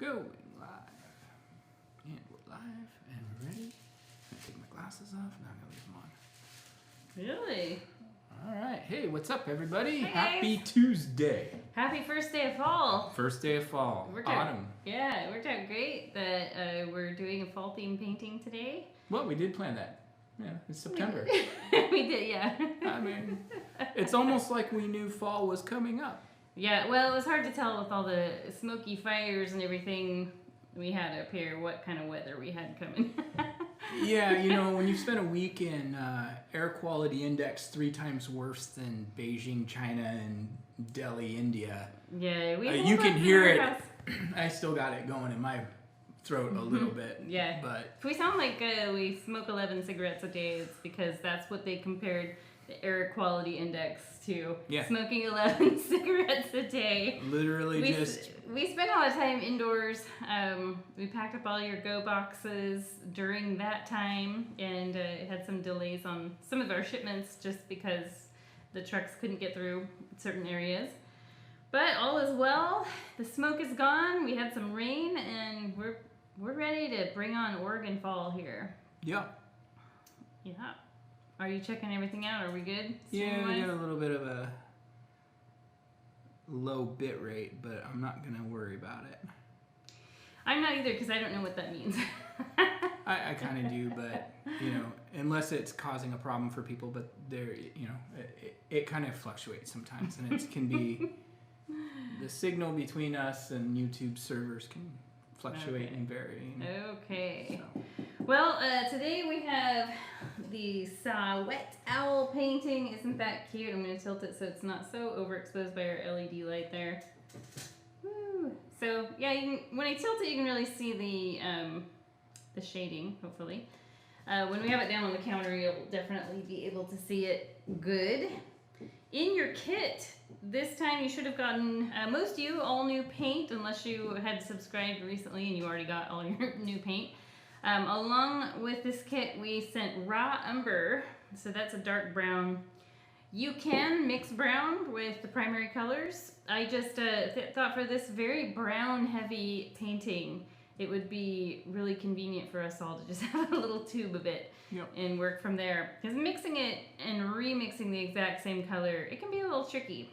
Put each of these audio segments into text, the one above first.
Going live. And we're live and we're ready. I'm gonna take my glasses off. Now I'm gonna leave them on. Really? Alright. Hey, what's up, everybody? Hey, Happy guys. Tuesday. Happy first day of fall. First day of fall. Autumn. Yeah, it worked out great that we're doing a fall theme painting today. Well, we did plan that. Yeah, it's September. We did, yeah. I mean, it's almost like we knew fall was coming up. Yeah, well, it was hard to tell with all the smoky fires and everything we had up here what kind of weather we had coming. Yeah, you know, when you spend a week in air quality index 3 times worse than Beijing, China, and Delhi, India. Yeah, you can hear it. I still got it going in my throat a little bit. Yeah. But if we sound like we smoke 11 cigarettes a day, it's because that's what they compared the air quality index to. Yeah. Smoking 11 cigarettes a day. Literally We spent a lot of time indoors. We packed up all your go boxes during that time and had some delays on some of our shipments just because the trucks couldn't get through certain areas. But all is well. The smoke is gone. We had some rain and we're ready to bring on Oregon fall here. Yeah. Yeah. Are you checking everything out? Are we good? Yeah, we got a little bit of a low bit rate, but I'm not going to worry about it. I'm not either because I don't know what that means. I kind of do, but, you know, unless it's causing a problem for people, but there, you know, it kind of fluctuates sometimes, and it can be the signal between us and YouTube servers can fluctuate and vary. Okay. So. Well, today we have the Saw-Whet owl painting. Isn't that cute? I'm going to tilt it so it's not so overexposed by our LED light there. Woo. So, yeah, when I tilt it, you can really see the shading, hopefully. When we have it down on the counter, you'll definitely be able to see it good. In your kit, this time you should have gotten, most of you, all new paint, unless you had subscribed recently and you already got all your new paint. Along with this kit, we sent raw umber, so that's a dark brown. You can mix brown with the primary colors. I just thought for this very brown heavy painting, it would be really convenient for us all to just have a little tube of it. Yep. And work from there. Because mixing it and remixing the exact same color, it can be a little tricky.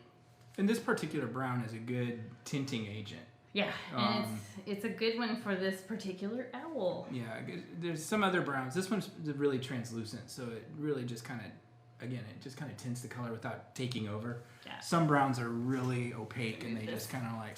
And this particular brown is a good tinting agent. Yeah, and it's a good one for this particular owl. Yeah, there's some other browns. This one's really translucent, so it really just kind of, again, it just kind of tints the color without taking over. Yeah. Some browns are really opaque, and they just kind of like,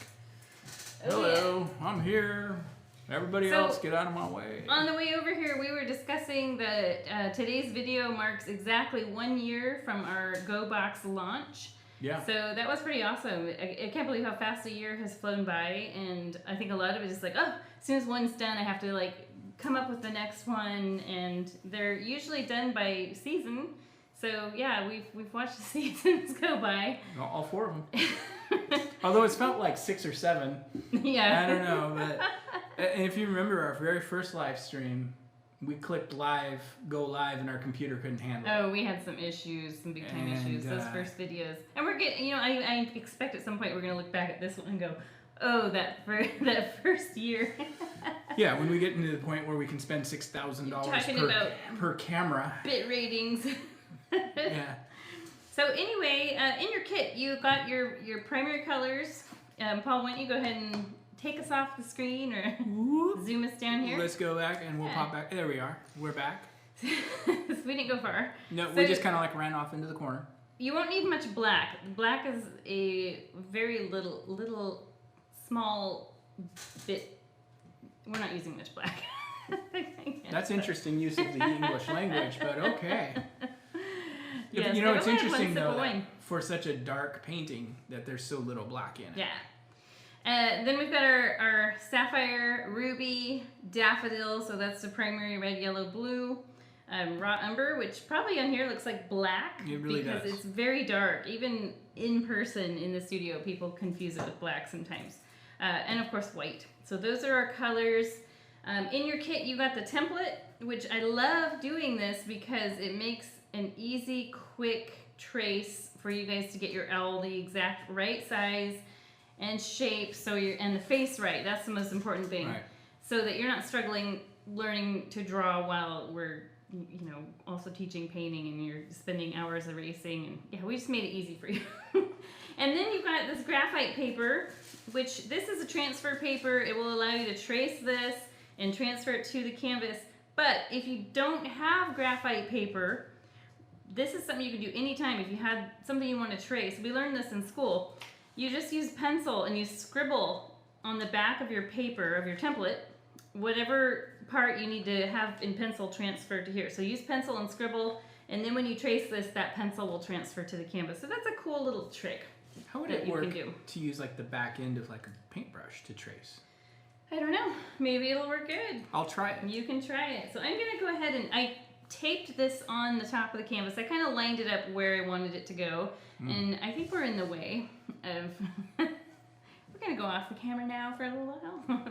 hello, yeah. I'm here. Everybody else, get out of my way. On the way over here, we were discussing that today's video marks exactly 1 year from our Go Box launch. Yeah. So that was pretty awesome. I can't believe how fast a year has flown by, and I think a lot of it is like, oh, as soon as one's done, I have to like come up with the next one, and they're usually done by season. So yeah, we've watched the seasons go by. All 4 of them. Although it's felt like 6 or 7. Yeah. I don't know, but if you remember our very first live stream, we clicked live, go live, and our computer couldn't handle it. Oh, we had some issues, some big time issues, those first videos. And we're getting, you know, I expect at some point we're going to look back at this one and go, oh, that first year. Yeah, when we get into the point where we can spend $6,000 per camera. Bit ratings. Yeah. So anyway, in your kit, you got your primary colors. Paul, why don't you go ahead and take us off the screen or zoom us down here? Let's go back and we'll pop back. There we are. We're back. So we didn't go far. No, so we just kind of like ran off into the corner. You won't need much black. Black is a very little small bit. We're not using much black. That's interesting use of the English language, but okay. Yes, you know, it's interesting though that for such a dark painting that there's so little black in it. Yeah. Then we've got our sapphire, ruby, daffodil, so that's the primary red, yellow, blue. Raw umber, which probably on here looks like black. It really because it's very dark. Even in person in the studio, people confuse it with black sometimes. And of course white. So those are our colors. In your kit, you got the template, which I love doing this because it makes an easy, quick trace for you guys to get your owl the exact right size and shape, so and the face right. That's the most important thing. Right. So that you're not struggling learning to draw while we're, you know, also teaching painting and you're spending hours erasing. And yeah, we just made it easy for you. And then you've got this graphite paper, which this is a transfer paper. It will allow you to trace this and transfer it to the canvas. But if you don't have graphite paper, this is something you can do anytime. If you had something you want to trace, we learned this in school. You just use pencil and you scribble on the back of your paper, of your template, whatever part you need to have in pencil transferred to here. So use pencil and scribble, and then when you trace this, that pencil will transfer to the canvas. So that's a cool little trick. How would it work to use like the back end of like a paintbrush to trace? I don't know. Maybe it'll work good. I'll try it. You can try it. So I'm going to go ahead and I taped this on the top of the canvas. I kind of lined it up where I wanted it to go. And I think we're in the way of... We're going to go off the camera now for a little while.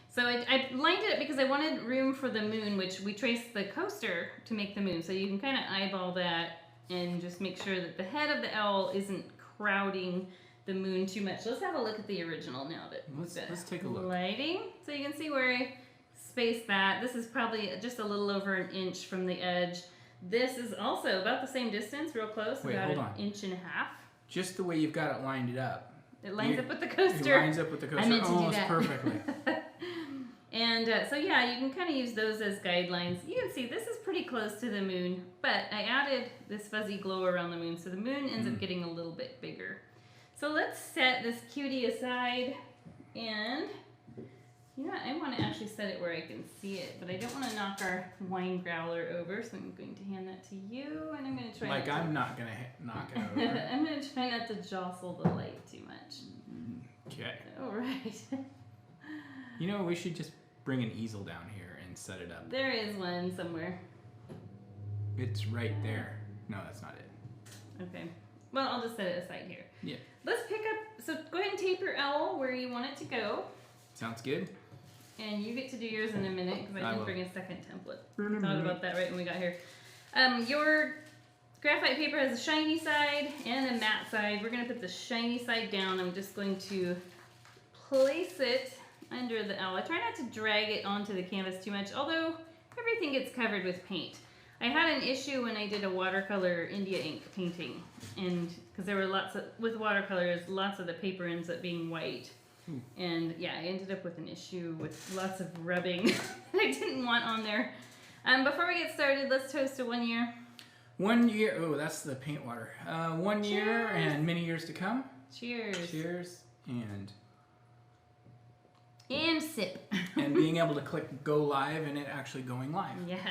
So I lined it up because I wanted room for the moon, which we traced the coaster to make the moon. So you can kind of eyeball that and just make sure that the head of the owl isn't crowding the moon too much. Let's have a look at the original now that let's take a look. Lighting. So you can see where I spaced that. This is probably just a little over an inch from the edge. This is also about the same distance, real close, about an inch and a half. Just the way you've got it lined up. It lines up with the coaster. It lines up with the coaster. I meant to almost do that. Perfectly. And so yeah, you can kind of use those as guidelines. You can see this is pretty close to the moon, but I added this fuzzy glow around the moon, so the moon ends up getting a little bit bigger. So let's set this cutie aside, and you know what, I want to actually set it where I can see it, but I don't want to knock our wine growler over, so I'm going to hand that to you, and I'm going to try like I'm not going to knock it over. I'm going to try not to jostle the light too much. Okay. All right. You know, we should just bring an easel down here and set it up. There is one somewhere. It's right there. No, that's not it. Okay. Well, I'll just set it aside here. Yeah. Let's pick up, so go ahead and tape your owl where you want it to go. Sounds good. And you get to do yours in a minute because I didn't bring a second template. Mm-hmm. Thought about that right when we got here. Your graphite paper has a shiny side and a matte side. We're going to put the shiny side down. I'm just going to place it under the owl. I try not to drag it onto the canvas too much, although everything gets covered with paint. I had an issue when I did a watercolor India ink painting, and because there were with watercolors, lots of the paper ends up being white. And yeah, I ended up with an issue with lots of rubbing that I didn't want on there. Before we get started, let's toast to 1 year. 1 year. Oh, that's the paint water. 1 year and many years to come. Cheers. Cheers. And sip. And being able to click go live and it actually going live. Yes.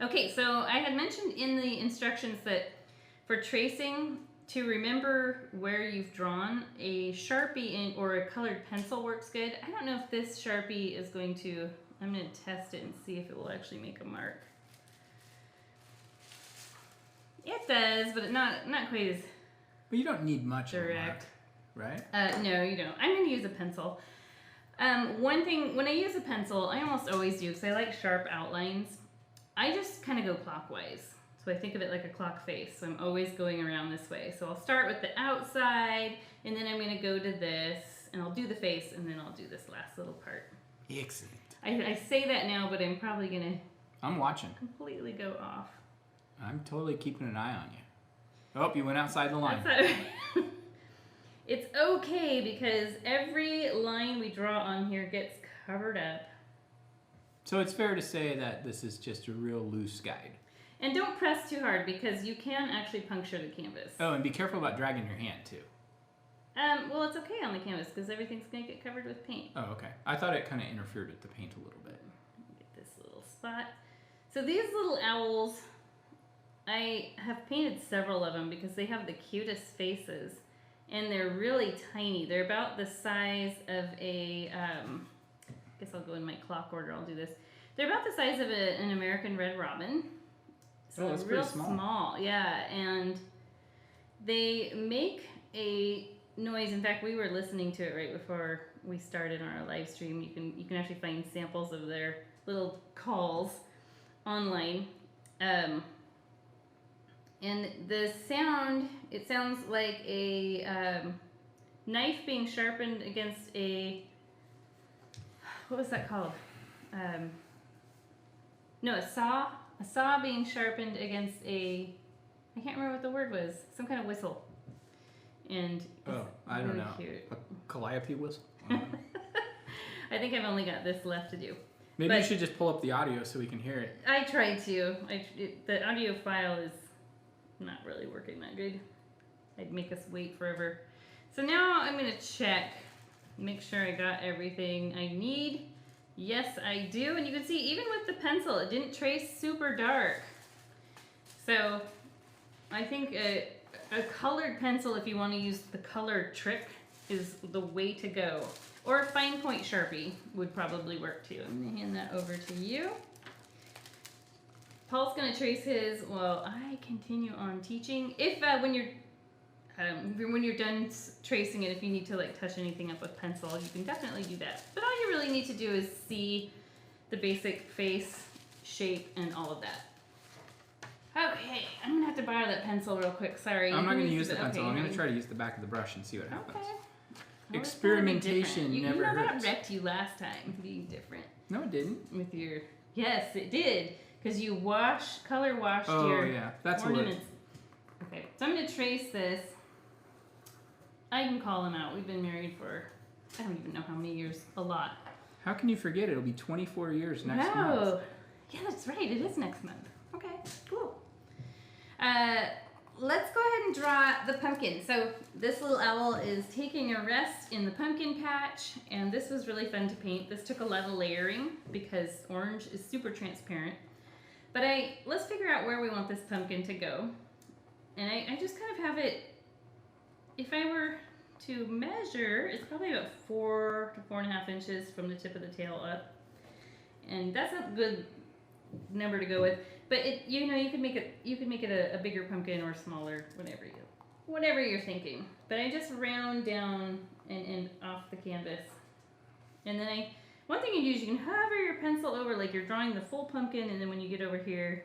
Okay, so I had mentioned in the instructions that for tracing, to remember where you've drawn, a Sharpie or a colored pencil works good. I don't know if this Sharpie is going to, I'm going to test it and see if it will actually make a mark. It does, but not quite as But you don't need much direct. Of a mark, right? No, you don't. I'm going to use a pencil. One thing, when I use a pencil, I almost always do, because I like sharp outlines, I just kind of go clockwise. So I think of it like a clock face. So I'm always going around this way. So I'll start with the outside, and then I'm going to go to this, and I'll do the face, and then I'll do this last little part. Excellent. I say that now, but I'm probably going to... I'm watching. Completely go off. I'm totally keeping an eye on you. Oh, you went outside the line. That's all right. It's okay because every line we draw on here gets covered up. So it's fair to say that this is just a real loose guide. And don't press too hard because you can actually puncture the canvas. Oh, and be careful about dragging your hand too. Well, it's okay on the canvas because everything's going to get covered with paint. Oh, okay. I thought it kind of interfered with the paint a little bit. Get this little spot. So these little owls, I have painted several of them because they have the cutest faces. And they're really tiny. They're about the size of a, I guess I'll go in my clock order, I'll do this. They're about the size of an American red robin. So that's real pretty small. Yeah, and they make a noise. In fact, we were listening to it right before we started on our live stream. You can actually find samples of their little calls online. And the sound, it sounds like a knife being sharpened against a, what was that called? No, a saw. A saw being sharpened against a, I can't remember what the word was. Some kind of whistle. And I don't really know. Cute. A calliope whistle? I think I've only got this left to do. Maybe you should just pull up the audio so we can hear it. I tried to. The audio file is not really working that good. I'd make us wait forever. So now I'm going to check, make sure I got everything I need. Yes, I do. And you can see, even with the pencil, it didn't trace super dark. So I think a colored pencil, if you want to use the color trick, is the way to go. Or a fine point Sharpie would probably work too. I'm going to hand that over to you. Paul's going to trace his while I continue on teaching. If when you're done tracing it, if you need to like touch anything up with pencil, you can definitely do that. But all you really need to do is see the basic face, shape, and all of that. Okay, I'm going to have to borrow that pencil real quick. Sorry. I'm not going to use the pencil. I'm going to try to use the back of the brush and see what happens. Okay. Experimentation never hurts. That wrecked you last time, being different. No, it didn't. With your, yes, it did. Because you color washed your yeah, that's ornaments. Okay, so I'm going to trace this. I can call him out. We've been married for, I don't even know how many years. A lot. How can you forget? It'll be 24 years next month. Oh, yeah, that's right. It is next month. Okay, cool. Let's go ahead and draw the pumpkin. So this little owl is taking a rest in the pumpkin patch, and this was really fun to paint. This took a lot of layering because orange is super transparent. But let's figure out where we want this pumpkin to go. And I just kind of have it, if I were to measure, it's probably about 4 to 4.5 inches from the tip of the tail up. And that's a good number to go with. But you could make it a bigger pumpkin or smaller, whatever you're thinking. But I just round down and off the canvas. And then one thing you do is you can hover your pencil over like you're drawing the full pumpkin, and then when you get over here,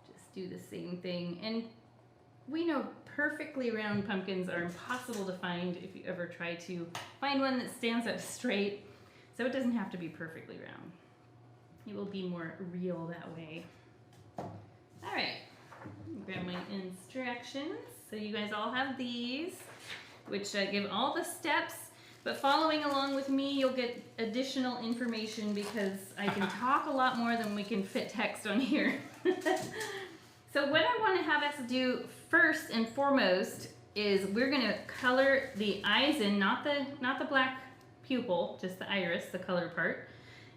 just do the same thing. And we know perfectly round pumpkins are impossible to find if you ever try to find one that stands up straight. So it doesn't have to be perfectly round. It will be more real that way. All right, grab my instructions. So you guys all have these, which give all the steps, but following along with me, you'll get additional information because I can talk a lot more than we can fit text on here. So what I want to have us do first and foremost is we're going to color the eyes in, not the black pupil, just the iris, the color part,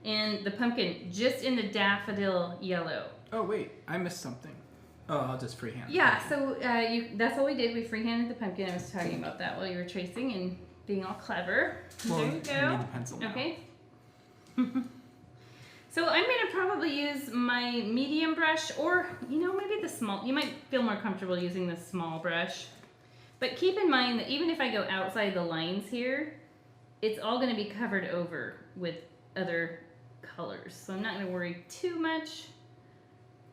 and the pumpkin just in the daffodil yellow. Oh wait, I missed something. Oh, I'll just freehand. Yeah, so that's what we did. We freehanded the pumpkin. I was talking about that while you were tracing and being all clever. Well, there you go. I need the pencil now. Okay. So I'm going to probably use my medium brush, or maybe the small. You might feel more comfortable using the small brush. But keep in mind that even if I go outside the lines here, it's all going to be covered over with other colors. So I'm not going to worry too much.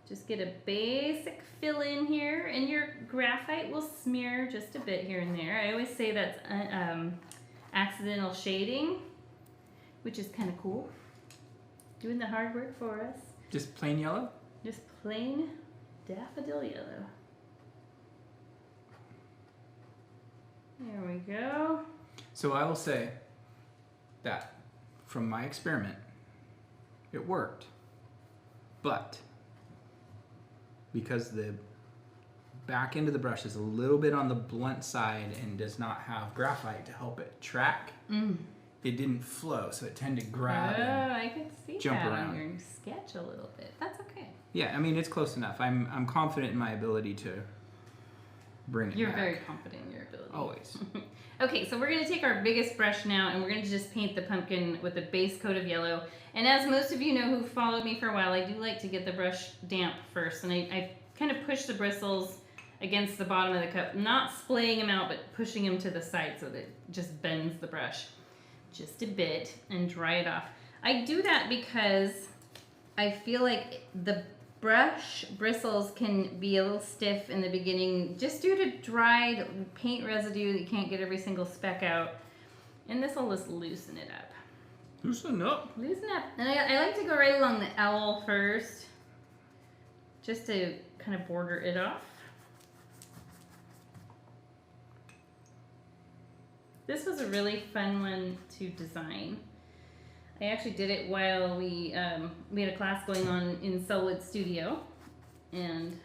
Just get a basic fill in here, and your graphite will smear just a bit here and there. I always say that's accidental shading, which is kind of cool. Doing the hard work for us. Just plain yellow? Just plain daffodil yellow. There we go. So I will say that from my experiment, it worked. But because the back end of the brush is a little bit on the blunt side and does not have graphite to help it track, it didn't flow, so it tended to grab and I could see jump that around. on your sketch a little bit. That's okay. Yeah, I mean, it's close enough. I'm confident in my ability to bring it You're back. very confident in your ability. Always. Okay, so we're going to take our biggest brush now, and we're going to just paint the pumpkin with a base coat of yellow. And as most of you know who followed me for a while, I do like to get the brush damp first. And I kind of push the bristles against the bottom of the cup, not splaying them out, but pushing them to the side so that it just bends the brush just a bit and dry it off. I do that because I feel like the brush bristles can be a little stiff in the beginning just due to dried paint residue that you can't get every single speck out. And this will just loosen it up. Loosen up. Loosen up. And I like to go right along the owl first, just to kind of border it off. This was a really fun one to design. I actually did it while we had a class going on in Saw-Whet studio, and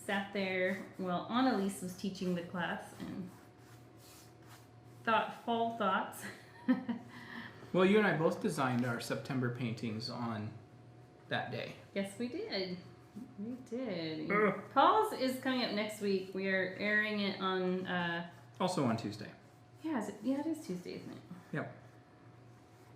sat there while Annalise was teaching the class and thought fall thoughts. Well, you and I both designed our September paintings on that day. Yes, we did. We did. Paul's is coming up next week. We are airing it on. Also on Tuesday. Yeah, it is Tuesday, isn't it? Yep.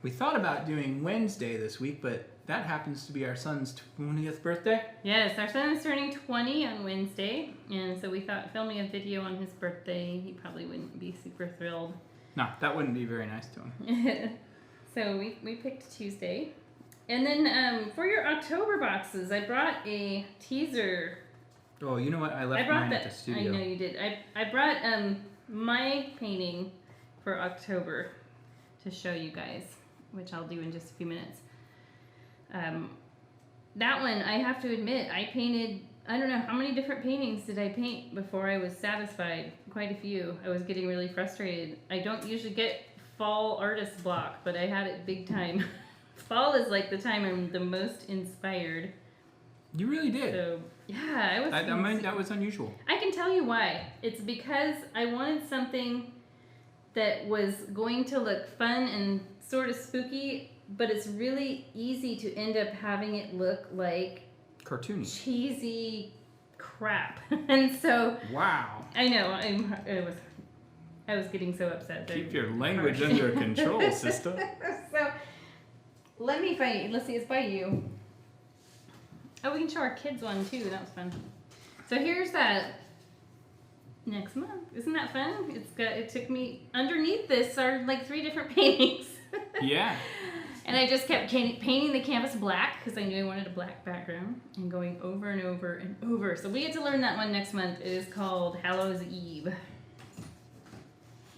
We thought about doing Wednesday this week, but that happens to be our son's 20th birthday. Yes, our son is turning 20 on Wednesday, and so we thought filming a video on his birthday, he probably wouldn't be super thrilled. No, that wouldn't be very nice to him. So we picked Tuesday. And then for your October boxes, I brought a teaser. Oh, you know what? I left mine at the studio. I know you did. I brought my painting for October to show you guys, which I'll do in just a few minutes. That one, I have to admit, I painted, I don't know, how many different paintings did I paint before I was satisfied? Quite a few. I was getting really frustrated. I don't usually get fall artist block, but I had it big time. Fall is like the time I'm the most inspired. You really did. So, yeah, that was unusual. I can tell you why. It's because I wanted something that was going to look fun and sort of spooky, but it's really easy to end up having it look like cartoony, cheesy crap. And so wow. I know I was getting so upset. Keep your language under control, sister. So let me find it. Let's see, it's by you. Oh, we can show our kids one too. That was fun. So here's that next month. Isn't that fun? It took me, underneath this are like 3 different paintings. Yeah. And I just kept painting the canvas black because I knew I wanted a black background and going over and over and over. So we get to learn that one next month. It is called Hallows Eve.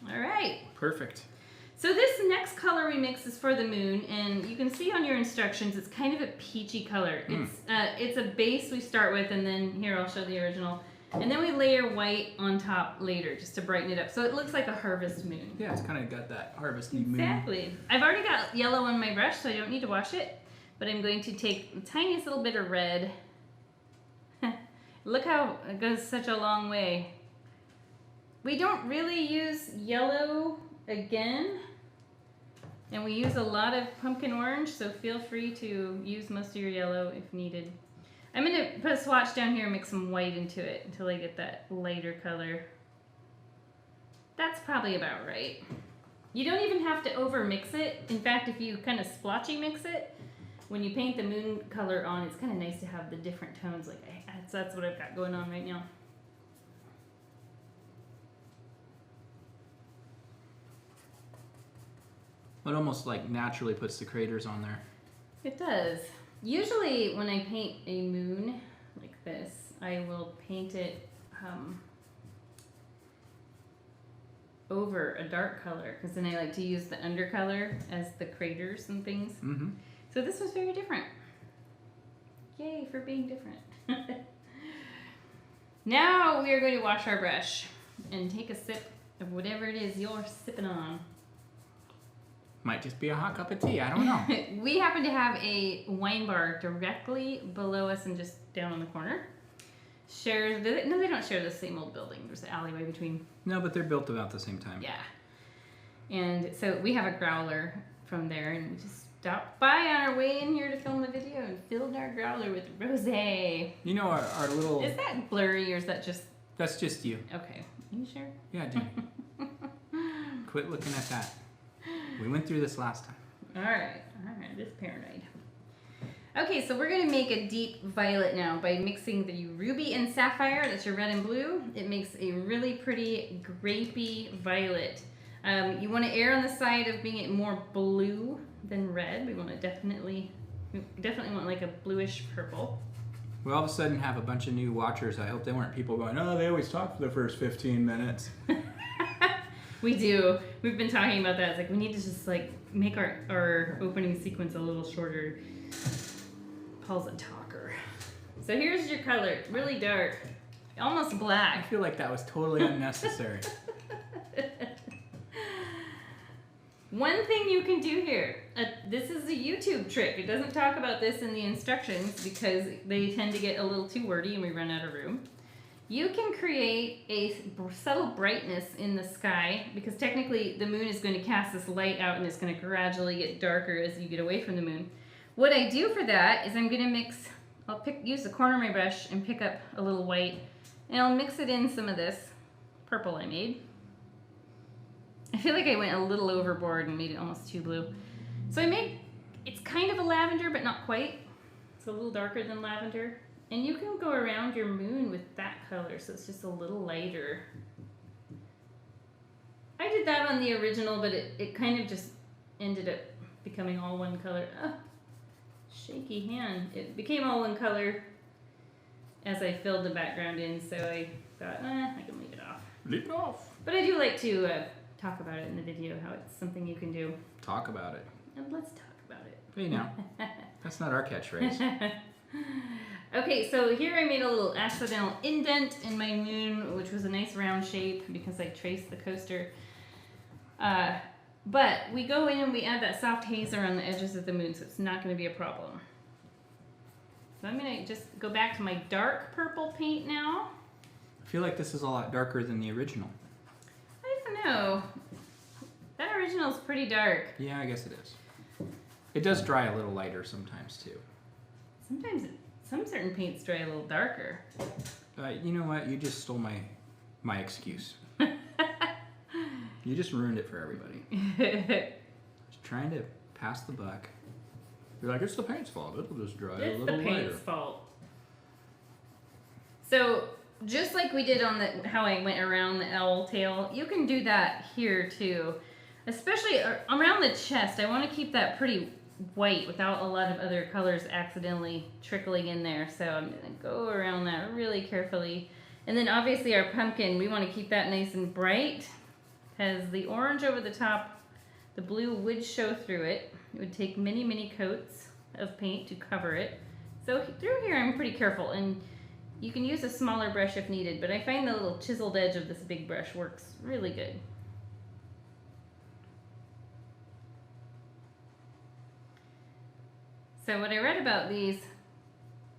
All right. Perfect. So this next color we mix is for the moon, and you can see on your instructions it's kind of a peachy color. It's a base we start with, and then here I'll show the original. And then we layer white on top later just to brighten it up. So it looks like a harvest moon. Yeah, it's kind of got that harvesty moon. Exactly. I've already got yellow on my brush, so I don't need to wash it. But I'm going to take the tiniest little bit of red. Look how it goes such a long way. We don't really use yellow again. And we use a lot of pumpkin orange, so feel free to use most of your yellow if needed. I'm going to put a swatch down here and mix some white into it until I get that lighter color. That's probably about right. You don't even have to over mix it. In fact, if you kind of splotchy mix it, when you paint the moon color on, it's kind of nice to have the different tones. Like that's what I've got going on right now. It almost like naturally puts the craters on there. It does. Usually when I paint a moon like this, I will paint it over a dark color because then I like to use the undercolor as the craters and things. Mm-hmm. So this was very different. Yay for being different. Now we are going to wash our brush and take a sip of whatever it is you're sipping on. Might just be a hot cup of tea. I don't know. We happen to have a wine bar directly below us and just down on the corner. No, they don't share the same old building. There's an alleyway between. No, but they're built about the same time. Yeah. And so we have a growler from there, and we just stopped by on our way in here to film the video and filled our growler with rosé. You know our little... Is that blurry or is that just... That's just you. Okay. Are you sure? Yeah, dude. Quit looking at that. We went through this last time. All right, this paranoid. Okay, so we're gonna make a deep violet now by mixing the ruby and sapphire, that's your red and blue. It makes a really pretty grapey violet. You wanna err on the side of being it more blue than red. We definitely want like a bluish purple. We all of a sudden have a bunch of new watchers. I hope they weren't people going, oh, they always talk for the first 15 minutes. We do. We've been talking about that. It's like we need to just like make our opening sequence a little shorter. Paul's a talker. So here's your color. Really dark. Almost I black. feel like that was totally unnecessary. One thing you can do here, this is a YouTube trick. It doesn't talk about this in the instructions because they tend to get a little too wordy and we run out of room. You can create a subtle brightness in the sky because technically the moon is going to cast this light out and it's going to gradually get darker as you get away from the moon. What I do for that is I'm going to mix, use the corner of my brush and pick up a little white and I'll mix it in some of this purple I made. I feel like I went a little overboard and made it almost too blue. So it's kind of a lavender, but not quite. It's a little darker than lavender. And you can go around your moon with that color, so it's just a little lighter. I did that on the original, but it kind of just ended up becoming all one color. Oh, shaky hand. It became all one color as I filled the background in, so I thought, I can leave it off. Leave it off. But I do like to talk about it in the video, how it's something you can do. Talk about it. And let's talk about it. Hey now, that's not our catchphrase. Okay, so here I made a little accidental indent in my moon, which was a nice round shape because I traced the coaster. But we go in and we add that soft haze around the edges of the moon, so it's not going to be a problem. So I'm going to just go back to my dark purple paint now. I feel like this is a lot darker than the original. I don't know. That original's pretty dark. Yeah, I guess it is. It does dry a little lighter sometimes too. Sometimes some certain paints dry a little darker. You know what? You just stole my excuse. You just ruined it for everybody. Just trying to pass the buck. You're like, it's the paint's fault. It'll just dry a It's little the lighter. paint's fault. So just like we did on how I went around the owl tail, you can do that here too. Especially around the chest. I want to keep that pretty white without a lot of other colors accidentally trickling in there. So I'm going to go around that really carefully. And then obviously our pumpkin, we want to keep that nice and bright. Has the orange over the top, the blue would show through it. It would take many, many coats of paint to cover it. So through here I'm pretty careful, and you can use a smaller brush if needed, but I find the little chiseled edge of this big brush works really good. So what I read about these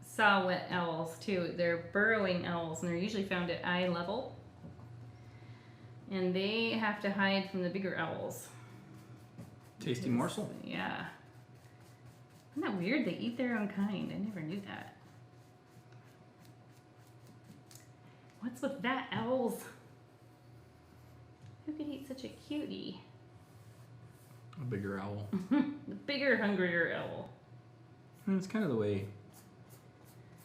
Saw-Whet owls too, they're burrowing owls and they're usually found at eye level. And they have to hide from the bigger owls. Tasty morsel. Yeah. Isn't that weird? They eat their own kind. I never knew that. What's with that, owls? Who could eat such a cutie? A bigger owl. The bigger, hungrier owl. And it's kind of the way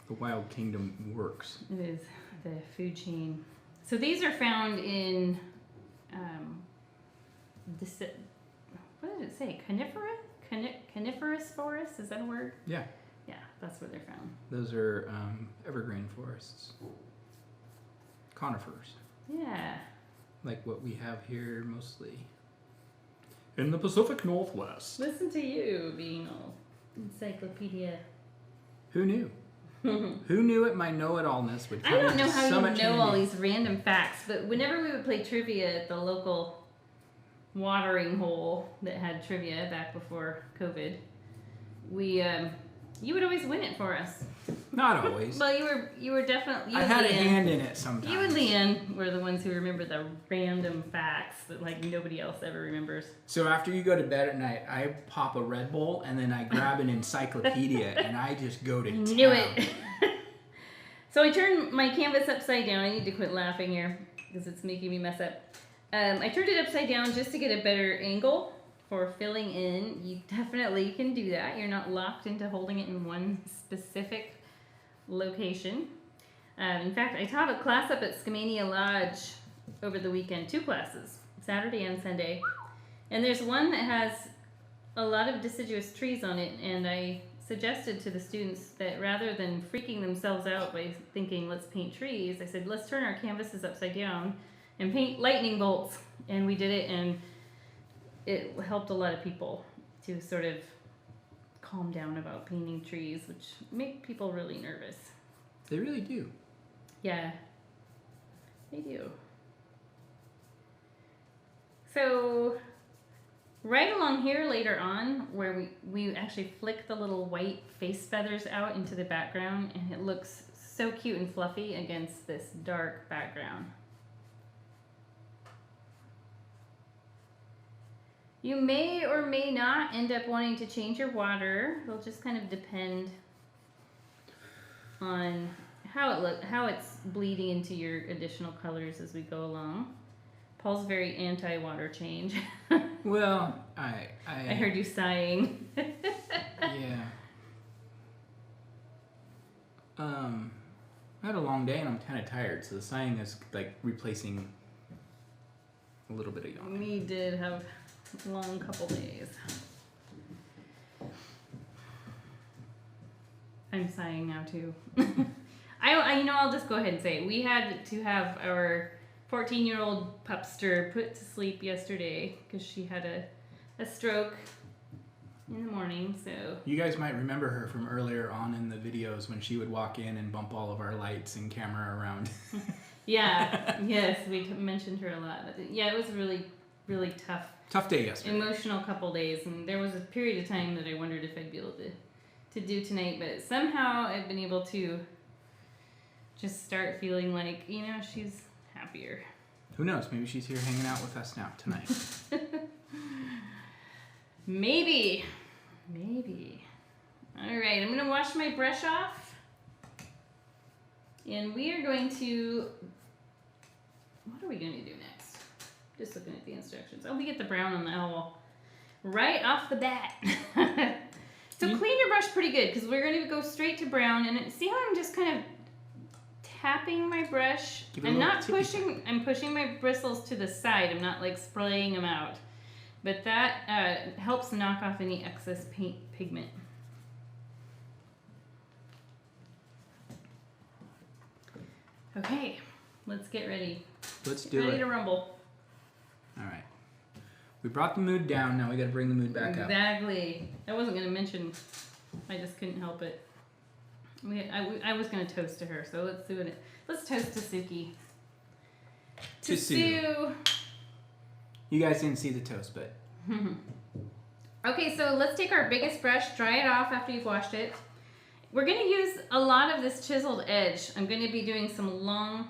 the wild kingdom works. It is the food chain. So these are found in, what did it say? Coniferous forests? Is that a word? Yeah. Yeah, that's where they're found. Those are evergreen forests. Conifers. Yeah. Like what we have here mostly. In the Pacific Northwest. Listen to you being all encyclopedia. Who knew? Who knew it? My know-it-allness would come I don't know in how so you much know all handy. these random facts, but whenever we would play trivia at the local watering hole that had trivia back before COVID, you would always win it for us. Not always. Well, you were definitely. I had a hand in it sometimes. You and Leanne were the ones who remember the random facts that like nobody else ever remembers. So after you go to bed at night, I pop a Red Bull and then I grab an encyclopedia and I just go to town. Knew it. So I turned my canvas upside down. I need to quit laughing here because it's making me mess up. I turned it upside down just to get a better angle for filling in. You definitely can do that. You're not locked into holding it in one specific location. In fact, I taught a class up at Skamania Lodge over the weekend, 2 classes, Saturday and Sunday. And there's one that has a lot of deciduous trees on it, and I suggested to the students that rather than freaking themselves out by thinking, let's paint trees, I said, let's turn our canvases upside down and paint lightning bolts. And we did it, and it helped a lot of people to sort of calm down about painting trees, which make people really nervous. They really do. Yeah, they do. So right along here later on, where we actually flick the little white face feathers out into the background, and it looks so cute and fluffy against this dark background. You may or may not end up wanting to change your water. It'll just kind of depend on how it's bleeding into your additional colors as we go along. Paul's very anti-water change. Well, I heard you sighing. Yeah. I had a long day and I'm kind of tired, so the sighing is like replacing a little bit of yawning. We did have a long couple days. I'm sighing now too. I'll just go ahead and say it. We had to have our 14-year-old pupster put to sleep yesterday because she had a stroke in the morning. So you guys might remember her from earlier on in the videos when she would walk in and bump all of our lights and camera around. Yeah, yes, we mentioned her a lot. Yeah, it was a really, really tough day yesterday. Emotional couple days, and there was a period of time that I wondered if I'd be able to do tonight, but somehow I've been able to just start feeling like, she's happier. Who knows? Maybe she's here hanging out with us now tonight. Maybe. All right, I'm going to wash my brush off. And we are going to... What are we going to do next? Just looking at the instructions. Oh, we get the brown on the owl right off the bat. So clean your brush pretty good, because we're going to go straight to brown. And see how I'm just kind of tapping my brush? I'm not pushing. I'm pushing my bristles to the side. I'm not like spraying them out. But that helps knock off any excess paint pigment. Okay, let's get ready. Let's do it. Ready to rumble. All right. We brought the mood down. Now we got to bring the mood back up. Exactly. I wasn't going to mention. I just couldn't help it. I was going to toast to her, so let's do it. Let's toast to Suki. To Sue. You guys didn't see the toast, but... Okay, so let's take our biggest brush, dry it off after you've washed it. We're going to use a lot of this chiseled edge. I'm going to be doing some long,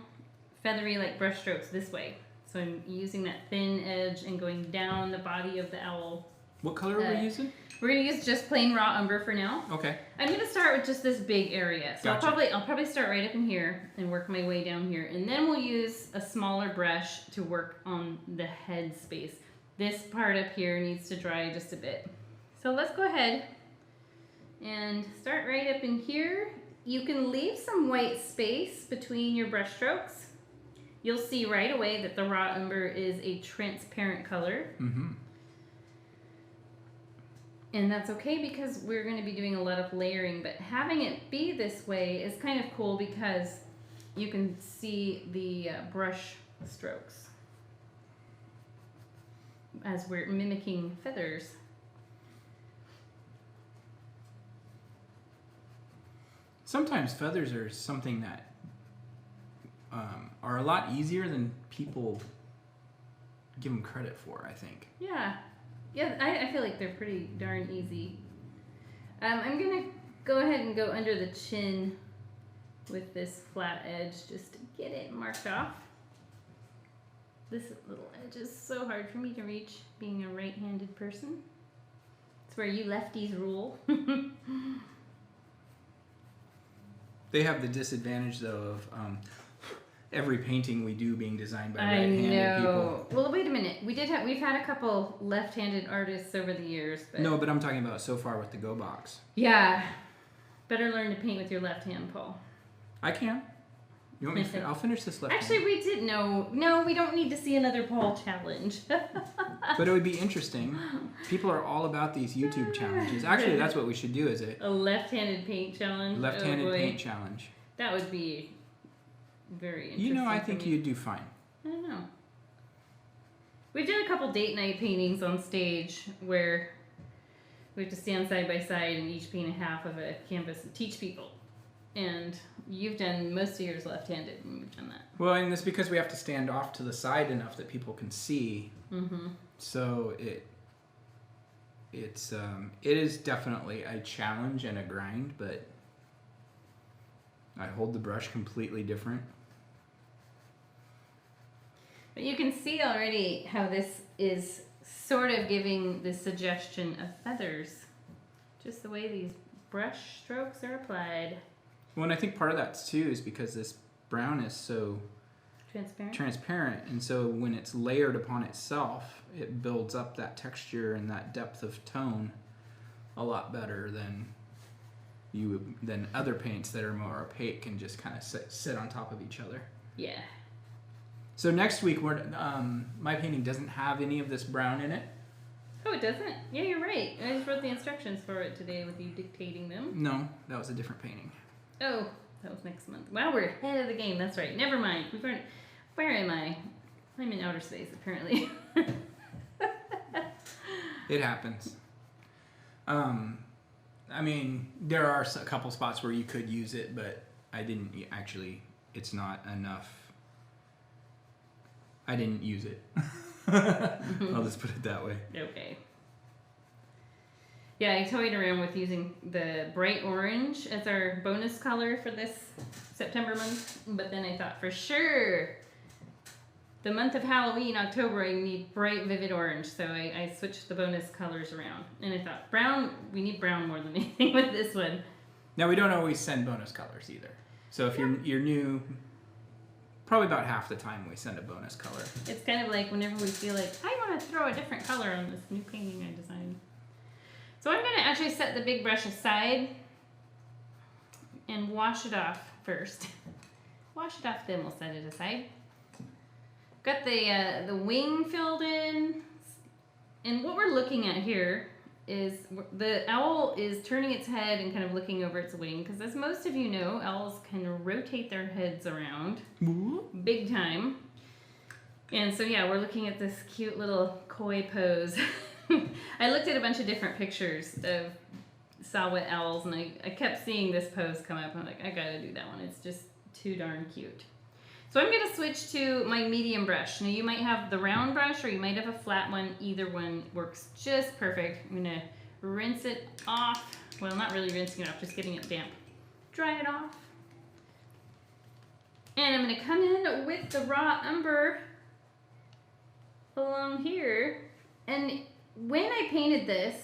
feathery like brush strokes this way. So I'm using that thin edge and going down the body of the owl. What color are we using? We're going to use just plain raw umber for now. Okay. I'm going to start with just this big area. So Gotcha. I'll probably start right up in here and work my way down here. And then we'll use a smaller brush to work on the head space. This part up here needs to dry just a bit. So let's go ahead and start right up in here. You can leave some white space between your brush strokes. You'll see right away that the raw umber is a transparent color. Mm-hmm. And that's okay because we're going to be doing a lot of layering, but having it be this way is kind of cool because you can see the brush strokes as we're mimicking feathers. Sometimes feathers are something that are a lot easier than people give them credit for, I think. Yeah. Yeah, I feel like they're pretty darn easy. I'm going to go ahead and go under the chin with this flat edge just to get it marked off. This little edge is so hard for me to reach, being a right-handed person. It's where you lefties rule. They have the disadvantage, though, of every painting we do being designed by right-handed people. Well, wait a minute. We've had a couple left-handed artists over the years. But No, but I'm talking about so far with the Go Box. yeah. Better learn to paint with your left hand, Paul. I can. You want me to I'll finish this left Actually, hand. we did no, we don't need to see another paw challenge. But it would be interesting. People are all about these YouTube challenges. Actually, that's what we should do, is a left-handed paint challenge. left-handed paint challenge. That would be very interesting. You know, I think you'd do fine. I don't know. We've done a couple date night paintings on stage where we have to stand side by side and each paint a half of a canvas and teach people. And you've done most of yours left-handed when we've done that. Well, and it's because we have to stand off to the side enough that people can see. Mm-hmm. So it is definitely a challenge and a grind, but I hold the brush completely different. But you can see already how this is sort of giving the suggestion of feathers. Just the way these brush strokes are applied. Well, and I think part of that too is because this brown is so transparent, and so when it's layered upon itself, it builds up that texture and that depth of tone a lot better than other paints that are more opaque and just kind of sit on top of each other. Yeah. So next week, my painting doesn't have any of this brown in it. Oh, it doesn't? Yeah, you're right. I just wrote the instructions for it today with you dictating them. No, that was a different painting. Oh, that was next month. Wow, we're ahead of the game. That's right. Never mind. Where am I? I'm in outer space, apparently. It happens. I mean, there are a couple spots where you could use it, but I didn't actually. It's not enough. I didn't use it. I'll just put it that way. Okay. Yeah, I toyed around with using the bright orange as our bonus color for this September month, but then I thought for sure the month of Halloween, October, I need bright vivid orange, so I switched the bonus colors around. And I thought brown, we need brown more than anything with this one. Now, we don't always send bonus colors either. So if you're new, probably about half the time we send a bonus color. It's kind of like whenever we feel like, I want to throw a different color on this new painting I designed. So I'm going to actually set the big brush aside and wash it off first. Wash it off, then we'll set it aside. Got the wing filled in. And what we're looking at here is the owl is turning its head and kind of looking over its wing. Because as most of you know, owls can rotate their heads around big time. And so yeah, we're looking at this cute little coy pose. I looked at a bunch of different pictures of Saw-Whet owls, and I kept seeing this pose come up. I'm like, I gotta do that one. It's just too darn cute. So I'm gonna switch to my medium brush. Now you might have the round brush or you might have a flat one. Either one works just perfect. I'm gonna rinse it off. Well, not really rinsing it off, just getting it damp. Dry it off. And I'm gonna come in with the raw umber along here. And when I painted this,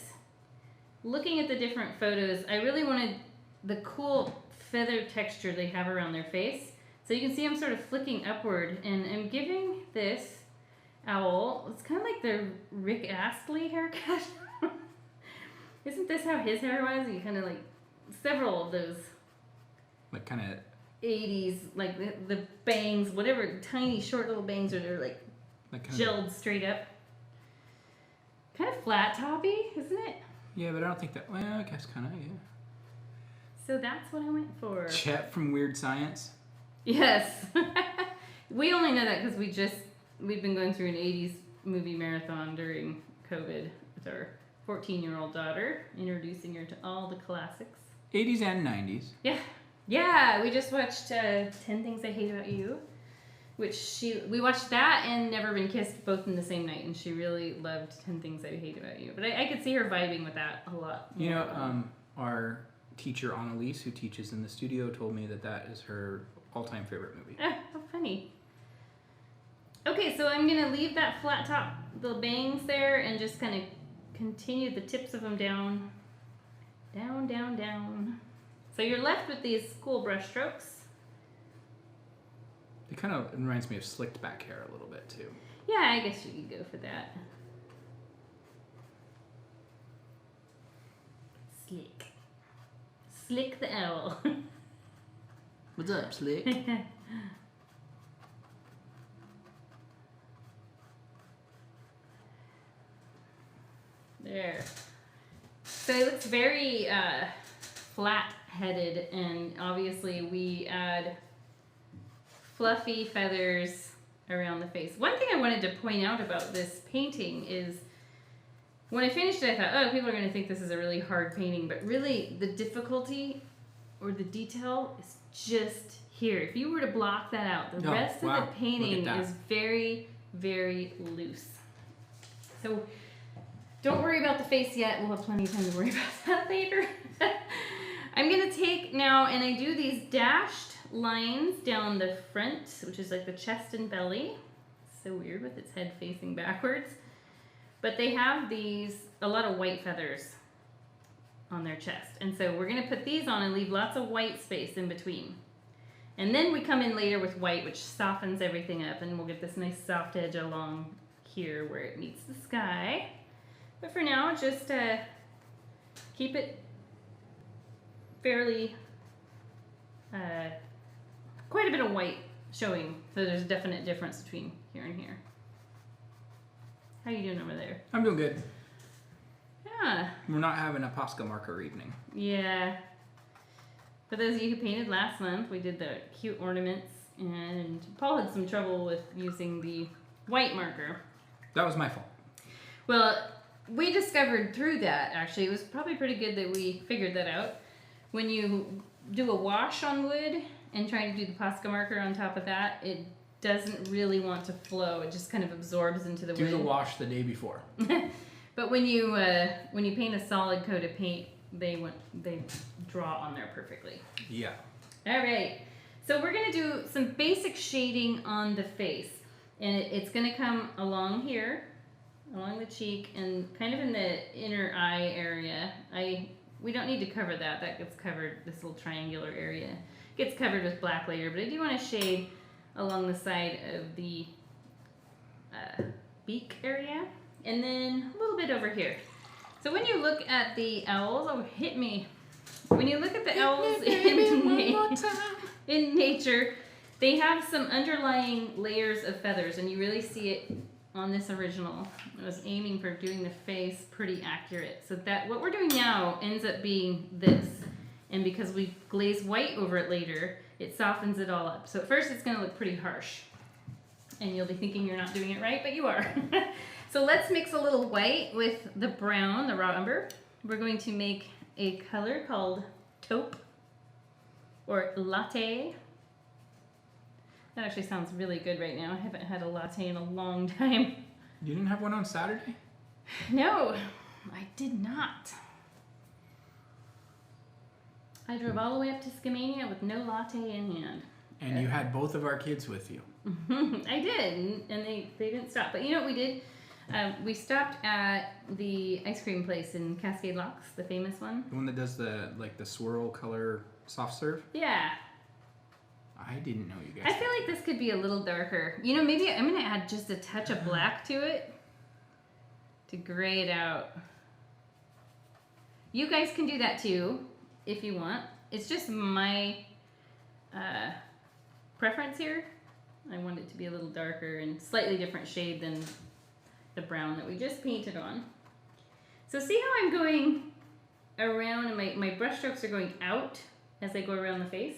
looking at the different photos, I really wanted the cool feather texture they have around their face. So you can see I'm sort of flicking upward, and I'm giving this owl, it's kind of like the Rick Astley haircut. Isn't this how his hair was? You kind of like several of those Like kind of 80s, like the bangs, whatever, tiny short little bangs, or they're like gelled straight up. Kind of flat toppy, isn't it? Yeah, but I don't think that. Well, I guess kind of, yeah. So that's what I went for. Chet from Weird Science. Yes. We only know that because we've been going through an 80s movie marathon during COVID with our 14-year-old daughter, introducing her to all the classics. 80s and 90s. Yeah. Yeah, we just watched 10 Things I Hate About You, which we watched that and Never Been Kissed both in the same night, and she really loved 10 Things I Hate About You. But I could see her vibing with that a lot. You know, our teacher, Annalise, who teaches in the studio, told me that is her all-time favorite movie. Oh, how funny. Okay, so I'm going to leave that flat top, the bangs there, and just kind of continue the tips of them down. Down, down, down. So you're left with these cool brush strokes. It kind of reminds me of slicked back hair a little bit, too. Yeah, I guess you could go for that. Slick. Slick the owl. What's up, Slick? There. So it looks very flat-headed, and obviously we add fluffy feathers around the face. One thing I wanted to point out about this painting is when I finished it, I thought, oh, people are going to think this is a really hard painting, but really the difficulty or the detail is just here. If you were to block that out, the rest of the painting is very, very loose. So don't worry about the face yet. We'll have plenty of time to worry about that later. I'm going to take now, and I do these dashed lines down the front, which is like the chest and belly. So weird with its head facing backwards. But they have a lot of white feathers on their chest. And so we're going to put these on and leave lots of white space in between. And then we come in later with white, which softens everything up, and we'll get this nice soft edge along here where it meets the sky. But for now, just keep it fairly, quite a bit of white showing, so there's a definite difference between here and here. How you doing over there? I'm doing good. Yeah. We're not having a Posca marker evening. Yeah. For those of you who painted last month, we did the cute ornaments, and Paul had some trouble with using the white marker. That was my fault. Well, we discovered through that, actually, it was probably pretty good that we figured that out. When you do a wash on wood and try to do the Posca marker on top of that, it doesn't really want to flow. It just kind of absorbs into the wood. Do the wash the day before. But when you paint a solid coat of paint, they draw on there perfectly. Yeah. All right. So we're going to do some basic shading on the face. And it's going to come along here, along the cheek, and kind of in the inner eye area. We don't need to cover that. That gets covered, this little triangular area gets covered with black later. But I do want to shade along the side of the beak area. And then a little bit over here. So when you look at the owls, oh, hit me. When you look at the owls in nature, they have some underlying layers of feathers, and you really see it on this original. I was aiming for doing the face pretty accurate. So that what we're doing now ends up being this. And because we glaze white over it later, it softens it all up. So at first it's going to look pretty harsh. And you'll be thinking you're not doing it right, but you are. So let's mix a little white with the brown, the raw umber. We're going to make a color called taupe or latte. That actually sounds really good right now. I haven't had a latte in a long time. You didn't have one on Saturday? No, I did not. I drove all the way up to Skamania with no latte in hand. And you had both of our kids with you. I did, and they didn't stop. But you know what we did? We stopped at the ice cream place in Cascade Locks, the famous one. The one that does the swirl color soft serve? Yeah. I didn't know you guys. I feel like this could be a little darker. You know, maybe I'm going to add just a touch of black to it to gray it out. You guys can do that too, if you want. It's just my preference here. I want it to be a little darker and slightly different shade than the brown that we just painted on. So see how I'm going around, and my brush strokes are going out as I go around the face?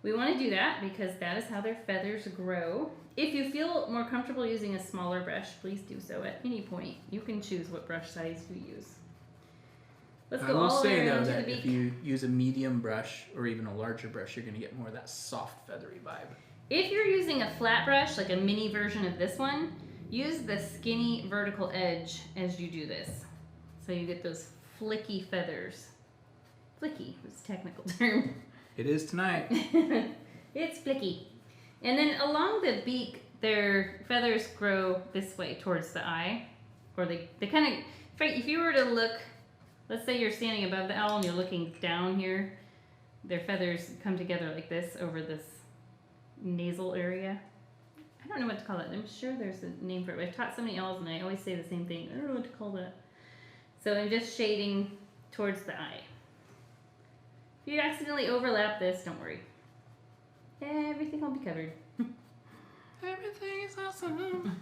We want to do that because that is how their feathers grow. If you feel more comfortable using a smaller brush, please do so at any point. You can choose what brush size you use. Let's go all the way around to the beak. If you use a medium brush or even a larger brush, you're going to get more of that soft, feathery vibe. If you're using a flat brush, like a mini version of this one, use the skinny vertical edge as you do this. So you get those flicky feathers. Flicky is a technical term. It is tonight. It's flicky. And then along the beak, their feathers grow this way towards the eye. Or they kind of, if you were to look, let's say you're standing above the owl and you're looking down here, their feathers come together like this over this nasal area. I don't know what to call it. I'm sure there's a name for it. I've taught so many owls and I always say the same thing. I don't know what to call that. So I'm just shading towards the eye. If you accidentally overlap this, don't worry. Everything will be covered. Everything is awesome.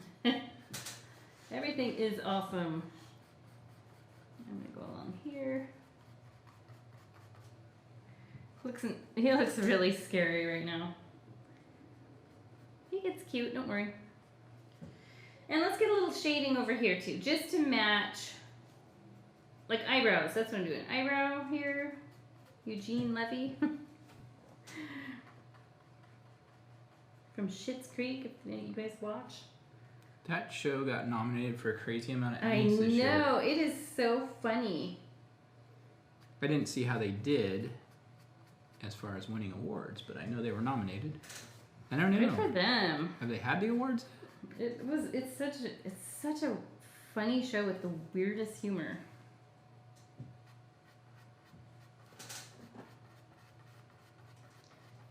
Everything is awesome. I'm gonna go along here. He looks really scary right now. He gets cute, don't worry. And let's get a little shading over here too, just to match, like eyebrows. That's what I'm doing. Eyebrow here, Eugene Levy. From Schitt's Creek, if any of you guys watch. That show got nominated for a crazy amount of I Emmys this year. know, it is so funny. I didn't see how they did as far as winning awards, but I know they were nominated. I don't know. Good for them. Have they had the awards? It's such a funny show with the weirdest humor.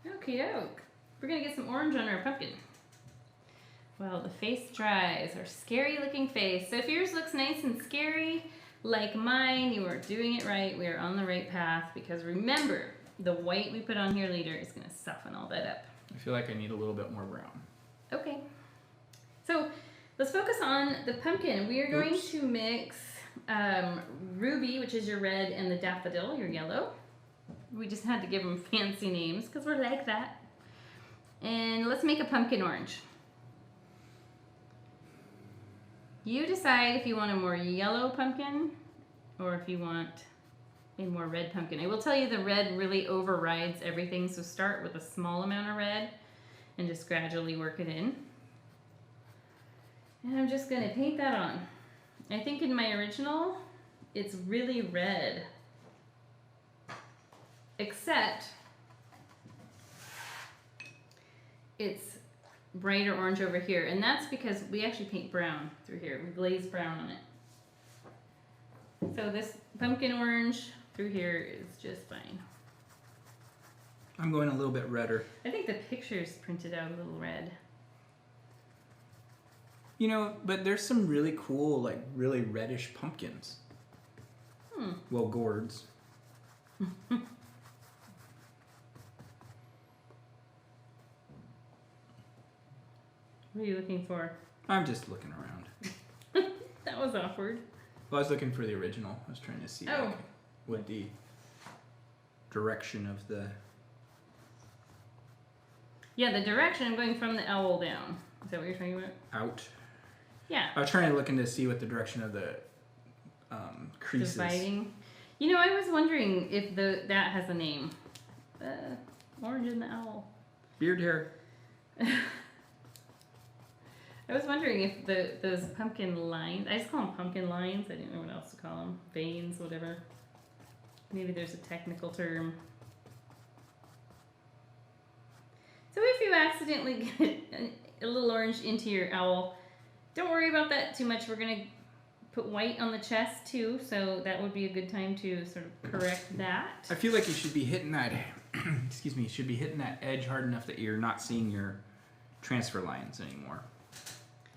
Okie doke. We're gonna get some orange on our pumpkin. While the face dries, our scary looking face. So if yours looks nice and scary, like mine, you are doing it right. We are on the right path because remember, the white we put on here later is gonna soften all that up. I feel like I need a little bit more brown. Okay. So let's focus on the pumpkin. We are going to mix Ruby, which is your red, and the Daffodil, your yellow. We just had to give them fancy names because we're like that. And let's make a pumpkin orange. You decide if you want a more yellow pumpkin or if you want a more red pumpkin. I will tell you the red really overrides everything, so start with a small amount of red and just gradually work it in. And I'm just gonna paint that on. I think in my original, it's really red. Except it's brighter orange over here, and that's because we actually paint brown through here. We glaze brown on it. So this pumpkin orange through here is just fine. I'm going a little bit redder. I think the picture's printed out a little red. You know, but there's some really cool, like really reddish pumpkins. Well, gourds. What are you looking for? I'm just looking around. That was awkward. Well, I was looking for the original. I was trying to see like, what the direction of the... Yeah, the direction, I'm going from the owl down. Is that what you're talking about? Out. Yeah. I was trying to look to see what the direction of the creases. Dividing. You know, I was wondering if that has a name. Orange and the owl. Beard hair. I was wondering if those pumpkin lines, I just call them pumpkin lines, I didn't know what else to call them, veins, whatever. Maybe there's a technical term. So if you accidentally get a little orange into your owl, don't worry about that too much. We're going to put white on the chest too, so that would be a good time to sort of correct that. I feel like you should be hitting that, excuse me, you should be hitting that edge hard enough that you're not seeing your transfer lines anymore.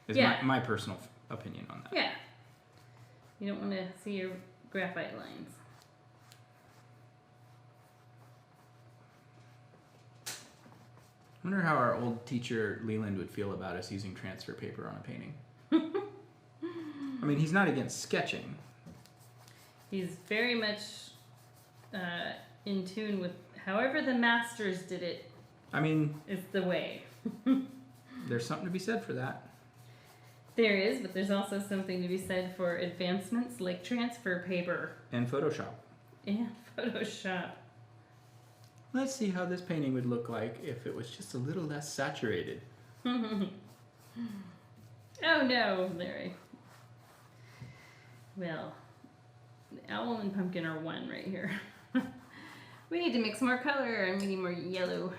Is my personal opinion on that. Yeah. You don't want to see your graphite lines. I wonder how our old teacher Leland would feel about us using transfer paper on a painting. I mean, he's not against sketching. He's very much in tune with however the masters did it. I mean, is the way. There's something to be said for that. There is, but there's also something to be said for advancements like transfer paper. And Photoshop. And Photoshop. Let's see how this painting would look like if it was just a little less saturated. Oh no, Larry. Well, the owl and pumpkin are one right here. We need to mix more color and we need more yellow.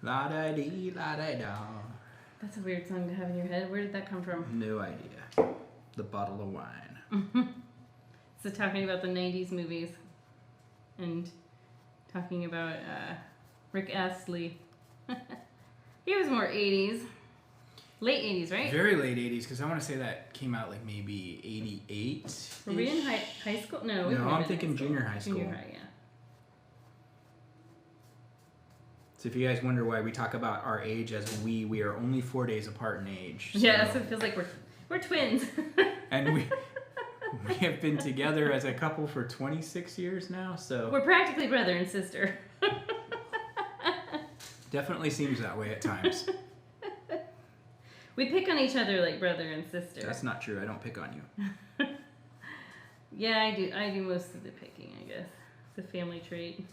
La-da-dee, la-da-da. That's a weird song to have in your head. Where did that come from? No idea. The bottle of wine. So talking about the 90s movies and talking about Rick Astley. He was more 80s. Late 80s, right? Very late 80s, because I want to say that came out like maybe 88. Were we in high school? No, we No, weren't I'm in thinking junior high school. Junior high, yeah. So if you guys wonder why we talk about our age as we are only 4 days apart in age. So. Yeah, so it feels like we're twins. And we have been together as a couple for 26 years now, so we're practically brother and sister. Definitely seems that way at times. We pick on each other like brother and sister. That's not true. I don't pick on you. Yeah, I do. I do most of the picking, I guess. It's a family trait.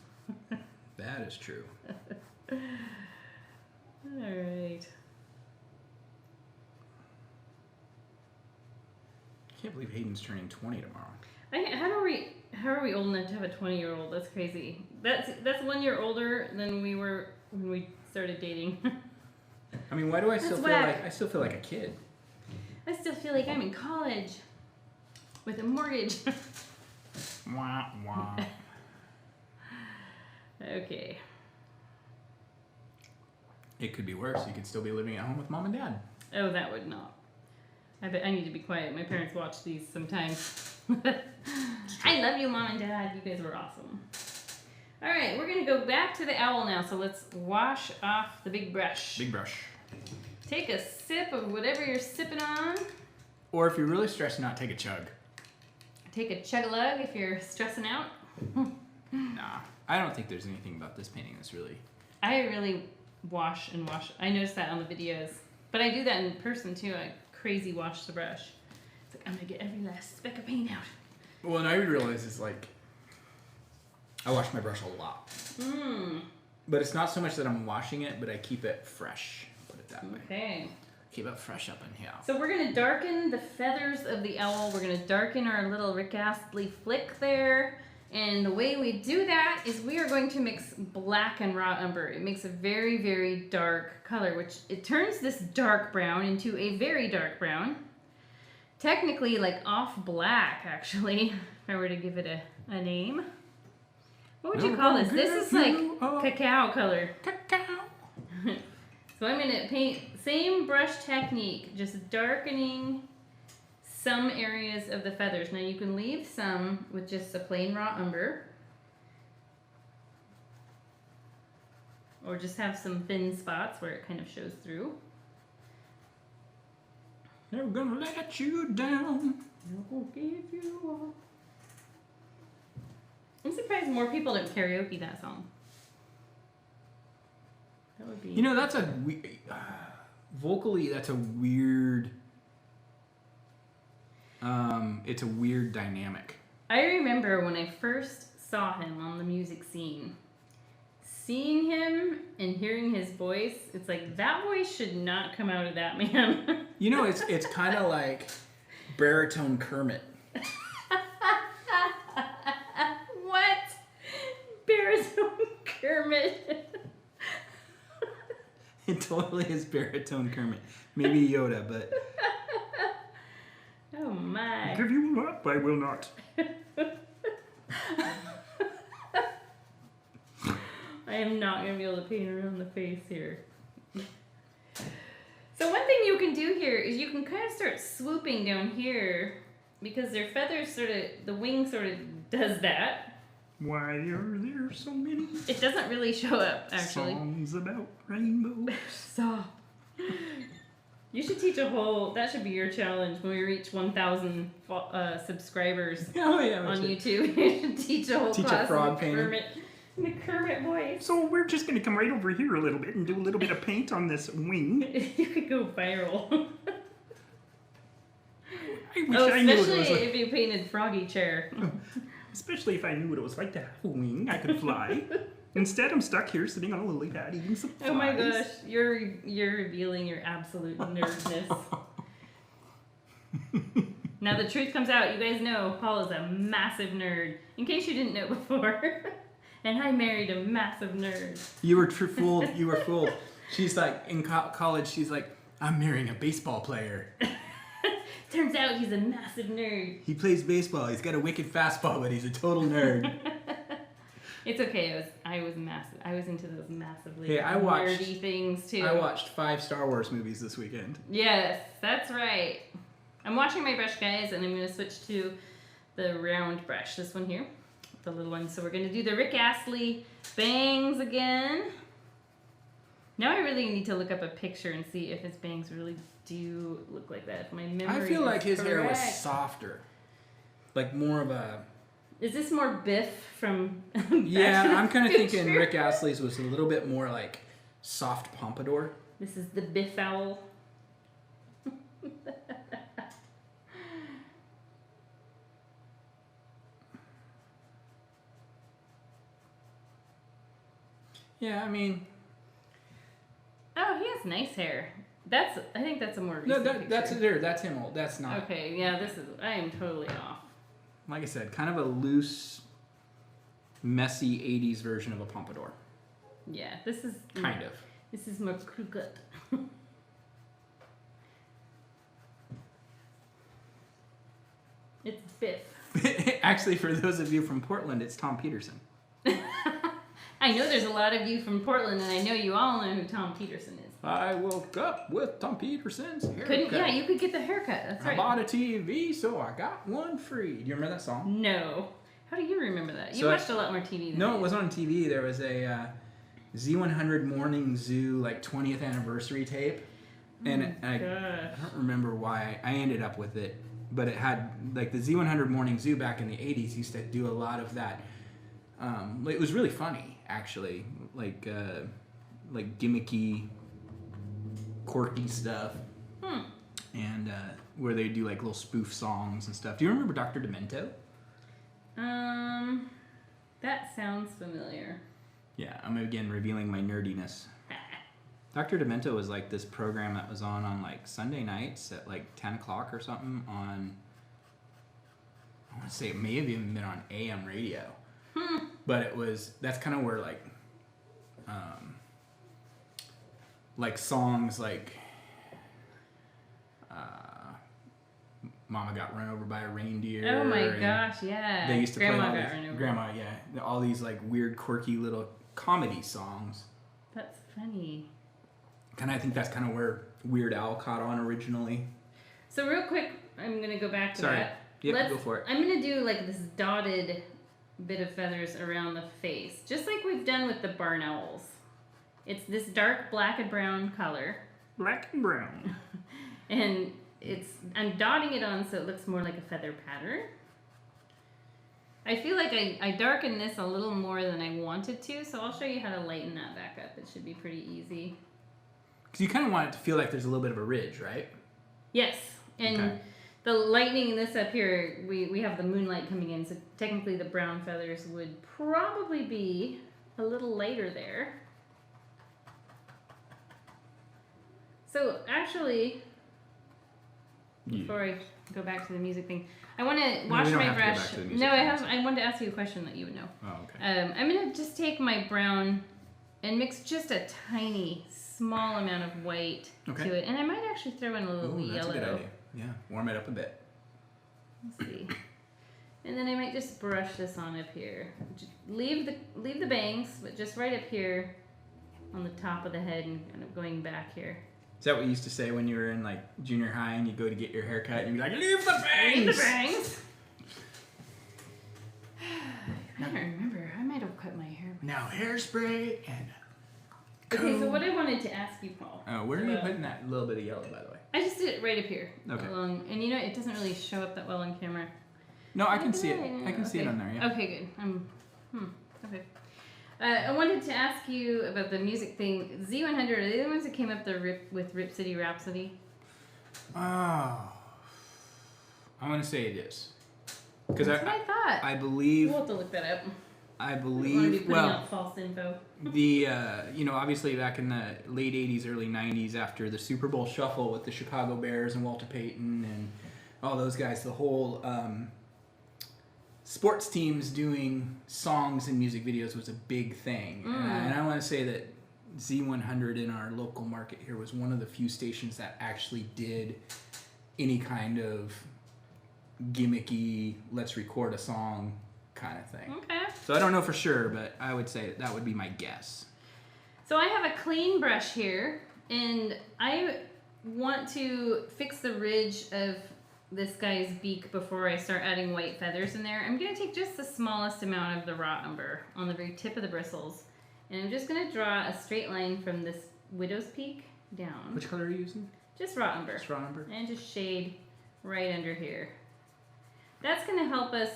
That is true. All right. I can't believe Hayden's turning 20 tomorrow. How are we old enough to have a 20-year-old? That's crazy. That's 1 year older than we were when we started dating. I mean, why do I still feel like a kid? I still feel like I'm in college with a mortgage. Wah, wah. Okay. It could be worse. You could still be living at home with mom and dad. Oh, that would not. I need to be quiet. My parents watch these sometimes. I love you, Mom and Dad. You guys were awesome. All right, we're going to go back to the owl now. So let's wash off the big brush. Big brush. Take a sip of whatever you're sipping on. Or if you're really stressing out, take a chug. Take a chug-a-lug if you're stressing out. Nah, I don't think there's anything about this painting that's really... I really wash and wash. I noticed that on the videos. But I do that in person too. I crazy wash the brush. It's like, I'm going to get every last speck of paint out. Well, and I realize is like, I wash my brush a lot. But it's not so much that I'm washing it, but I keep it fresh. Put it that way. Okay. Keep it fresh up in here. So we're going to darken the feathers of the owl. We're going to darken our little Rick Astley flick there. And the way we do that is we are going to mix black and raw umber. It makes a very, very dark color, which it turns this dark brown into a very dark brown. Technically, like off black, actually, if I were to give it a name. What would you call this? This is like cacao color. Cacao. So I'm going to paint, same brush technique, just darkening some areas of the feathers. Now you can leave some with just a plain raw umber. Or just have some thin spots where it kind of shows through. Never gonna let you down. Never give you up. I'm surprised more people don't karaoke that song. That would be... You know, that's vocally, that's a weird... it's a weird dynamic. I remember when I first saw him on the music scene, seeing him and hearing his voice, it's like, that voice should not come out of that man. You know, it's kind of like baritone Kermit. What? Baritone Kermit. It totally is baritone Kermit. Maybe Yoda, but... Oh my. Give you up, I will not. I am not going to be able to paint around the face here. So one thing you can do here is you can kind of start swooping down here because their feathers sort of, the wing sort of does that. Why are there so many? It doesn't really show up, actually. Songs about rainbows. Stop. You should teach a whole, that should be your challenge when we reach 1,000 subscribers on YouTube. You should teach a whole class a frog painting. The Kermit voice. So we're just going to come right over here a little bit and do a little bit of paint on this wing. You could go viral. I wish I knew what it was especially like. if you painted Froggy Chair. Especially if I knew what it was like to have a wing, I could fly. Instead, I'm stuck here sitting on a lily pad eating some flies. Oh my gosh, you're revealing your absolute nerdness. Now the truth comes out. You guys know Paul is a massive nerd. In case you didn't know before. And I married a massive nerd. You were fooled. You were fooled. She's like, in college, she's like, I'm marrying a baseball player. Turns out he's a massive nerd. He plays baseball. He's got a wicked fastball, but he's a total nerd. It's okay. I was massive. I was into those massively nerdy things too. I watched 5 Star Wars movies this weekend. Yes, that's right. I'm washing my brush, guys, and I'm going to switch to the round brush. This one here, the little one. So we're going to do the Rick Astley bangs again. Now I really need to look up a picture and see if his bangs really do look like that. If my memory I feel like his correct. hair was softer. Like more of a... Is this more Biff from... Yeah, Back to the I'm kind of thinking Future? Rick Astley's was a little bit more like soft pompadour. This is the Biff owl. Yeah, I mean... Oh, he has nice hair. I think that's a more recent picture. That's him old. That's not... Okay, yeah, I am totally off. Like I said, kind of a loose, messy 80s version of a pompadour. Yeah, this is... Kind of. This is more crew cut. It's Biff. Actually, for those of you from Portland, it's Tom Peterson. I know there's a lot of you from Portland, and I know you all know who Tom Peterson is. I woke up with Tom Peterson's haircut. Yeah, you could get the haircut. That's right. I bought a TV, so I got one free. Do you remember that song? No. How do you remember that? You So watched a lot more TV than No, I it wasn't on TV. There was a Z100 Morning Zoo, like 20th anniversary tape. And I don't remember why I ended up with it. But it had, like, the Z100 Morning Zoo back in the 80s used to do a lot of that. It was really funny, actually. Like gimmicky, quirky stuff. And where they do, like, little spoof songs and stuff. Do you remember Dr. Demento? That sounds familiar. Yeah, I'm again revealing my nerdiness. Dr. Demento was like this program that was on like Sunday nights at like 10 o'clock or something on, I want to say it may have even been on AM radio. But that's kind of where like songs like Mama Got Run Over by a Reindeer. Oh my gosh, yeah. They used to Grandma play Got Run Over. Grandma, yeah. All these like weird, quirky little comedy songs. That's funny. And I think that's kind of where Weird Al caught on originally. So real quick, I'm going to go back to that. Yep, go for it. I'm going to do like this dotted bit of feathers around the face, just like we've done with the barn owls. It's this dark black and brown color. Black and brown. And I'm dotting it on so it looks more like a feather pattern. I feel like I darkened this a little more than I wanted to, so I'll show you how to lighten that back up. It should be pretty easy. Because you kind of want it to feel like there's a little bit of a ridge, right? Yes, and the lightening this up here, we have the moonlight coming in, so technically the brown feathers would probably be a little lighter there. So actually, before I go back to the music thing, I want to wash my brush. No, I wanted to ask you a question that you would know. Oh, okay. I'm going to just take my brown and mix just a tiny, small amount of white to it. And I might actually throw in a little yellow. That's a good idea. Yeah, warm it up a bit. Let's see. And then I might just brush this on up here. Just leave the bangs, but just right up here on the top of the head and kind of going back here. Is that what you used to say when you were in like junior high and you go to get your hair cut and you'd be like, leave the bangs! Leave the bangs! I don't remember. I might have cut my hair. Now hairspray and Okay, so what I wanted to ask you, Paul. Oh, where are you putting that little bit of yellow, by the way? I just did it right up here. Okay. And you know, it doesn't really show up that well on camera. No, I can see it. I can see it on there, yeah. Okay, good. Okay. I wanted to ask you about the music thing. Z100, are they the ones that came up with Rip City Rhapsody? Oh. I want to say it is. Because That's what I thought. I believe... We'll have to look that up. I I believe... don't want to be putting out false info. The, obviously back in the late 80s, early 90s, after the Super Bowl shuffle with the Chicago Bears and Walter Payton and all those guys, the whole sports teams doing songs and music videos was a big thing. And I want to say that Z100 in our local market here was one of the few stations that actually did any kind of gimmicky, let's record a song kind of thing. Okay. So I don't know for sure, but I would say that would be my guess. So I have a clean brush here, and I want to fix the ridge of this guy's beak before I start adding white feathers in there. I'm going to take just the smallest amount of the raw umber on the very tip of the bristles, and I'm just going to draw a straight line from this widow's peak down. Which color are you using? Just raw umber. Just raw umber? And just shade right under here. That's going to help us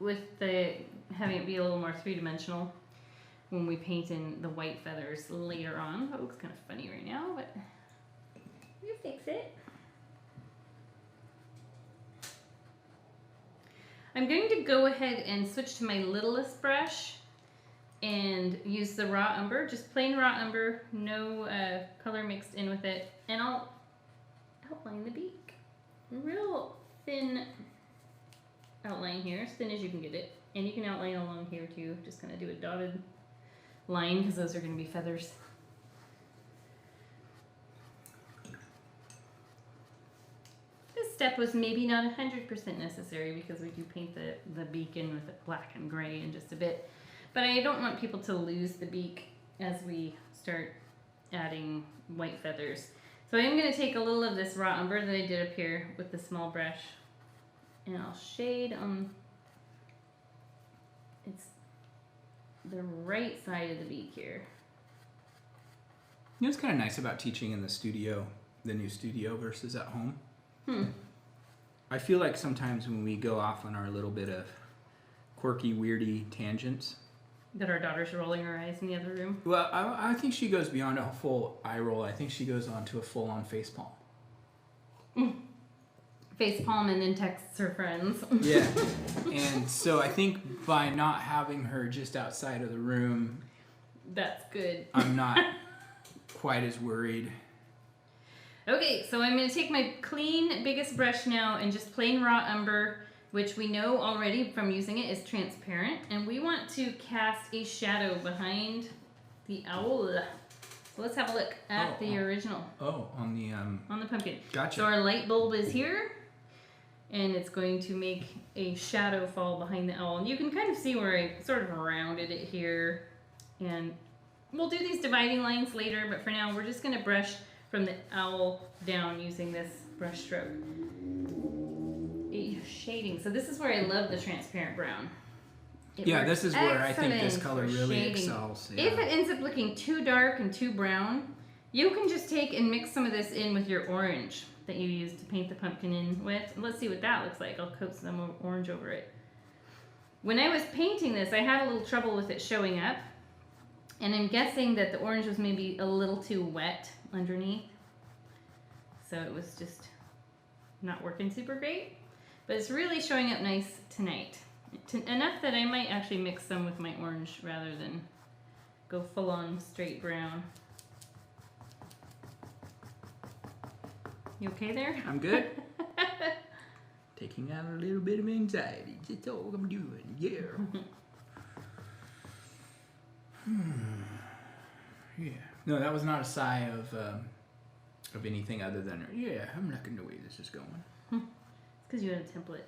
with having it be a little more three-dimensional when we paint in the white feathers later on. That looks kind of funny right now, but we'll fix it. I'm going to go ahead and switch to my littlest brush and use the raw umber, just plain raw umber, no color mixed in with it, and I'll outline the beak. Real thin outline here, as thin as you can get it. And you can outline along here too, just kind of do a dotted line because those are going to be feathers. This step was maybe not 100% necessary because we do paint the beak in with black and gray in just a bit. But I don't want people to lose the beak as we start adding white feathers. So I'm going to take a little of this raw umber that I did up here with the small brush, and I'll shade on the right side of the beak here. You know what's kind of nice about teaching in the studio, the new studio versus at home? I feel like sometimes when we go off on our little bit of quirky, weirdy tangents. That our daughter's rolling her eyes in the other room. Well, I think she goes beyond a full eye roll. I think she goes on to a full-on facepalm. Facepalm and then texts her friends. Yeah. And so I think by not having her just outside of the room, that's good. I'm not quite as worried. Okay, so I'm going to take my clean biggest brush now and just plain raw umber, which we know already from using it is transparent, and we want to cast a shadow behind the owl. So let's have a look at the original. Oh, on the pumpkin. Gotcha. So our light bulb is here, and it's going to make a shadow fall behind the owl. And you can kind of see where I sort of rounded it here, and we'll do these dividing lines later, but for now we're just going to brush from the owl down using this brush stroke. Shading. So this is where I love the transparent brown. This is where I think this color really excels. Yeah. If it ends up looking too dark and too brown, you can just take and mix some of this in with your orange that you used to paint the pumpkin in with. Let's see what that looks like. I'll coat some orange over it. When I was painting this, I had a little trouble with it showing up, and I'm guessing that the orange was maybe a little too wet underneath, so it was just not working super great. But it's really showing up nice tonight. Enough that I might actually mix some with my orange rather than go full on straight brown. You okay there? I'm good. Taking out a little bit of anxiety. That's all I'm doing. Yeah. Yeah. No, that was not a sigh of anything other than, yeah, I'm liking the way this is going. It's because you had a template.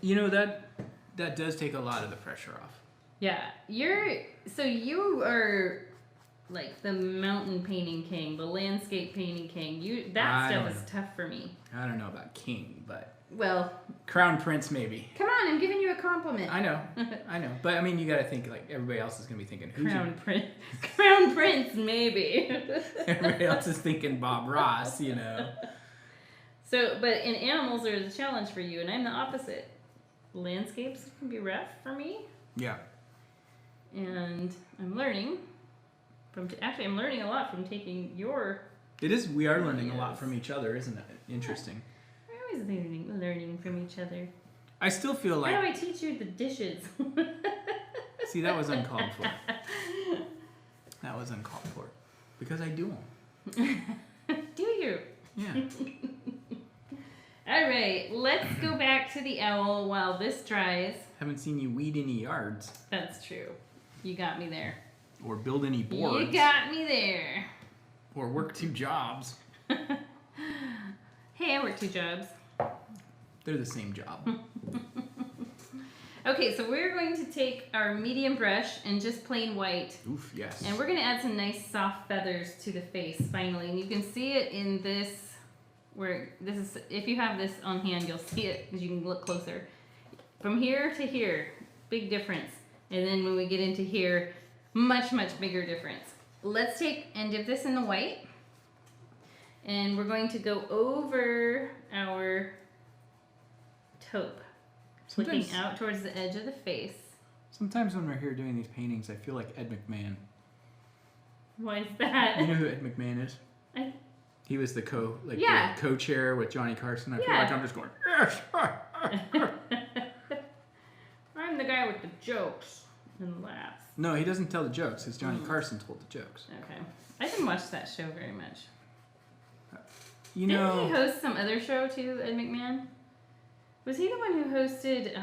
You know, that does take a lot of the pressure off. Yeah. You are like the mountain painting king, the landscape painting king. That stuff is tough for me. I don't know about king, but well, crown prince maybe. Come on, I'm giving you a compliment. I know. But I mean, you got to think like everybody else is going to be thinking who's Crown prince maybe. Everybody else is thinking Bob Ross, you know. So, but in animals, there's a challenge for you, and I'm the opposite. Landscapes can be rough for me. Yeah. And I'm learning I'm learning a lot from taking your. It is. We are learning a lot from each other, isn't it? Interesting. We're always learning from each other. I still feel like. How do I teach you the dishes? See, that was uncalled for. That was uncalled for, because I do them. Do you? Yeah. All right, let's go back to the owl while this dries. Haven't seen you weed any yards. That's true. You got me there. Or build any boards. You got me there. Or work 2 jobs. Hey, I work 2 jobs. They're the same job. Okay, so we're going to take our medium brush and just plain white. Oof, yes. And we're going to add some nice soft feathers to the face finally. And you can see it in this, where this is, if you have this on hand, you'll see it because you can look closer. From here to here, big difference. And then when we get into here, much, much bigger difference. Let's take and dip this in the white. And we're going to go over our taupe. Looking out towards the edge of the face. Sometimes when we're here doing these paintings, I feel like Ed McMahon. Why is that? You know who Ed McMahon is? He was the co-chair with Johnny Carson. I feel like I'm just going, yes! I'm the guy with the jokes and laughs. No, he doesn't tell the jokes, because Johnny Carson told the jokes. Okay. I didn't watch that show very much. You know... Didn't he host some other show too, Ed McMahon? Was he the one who hosted,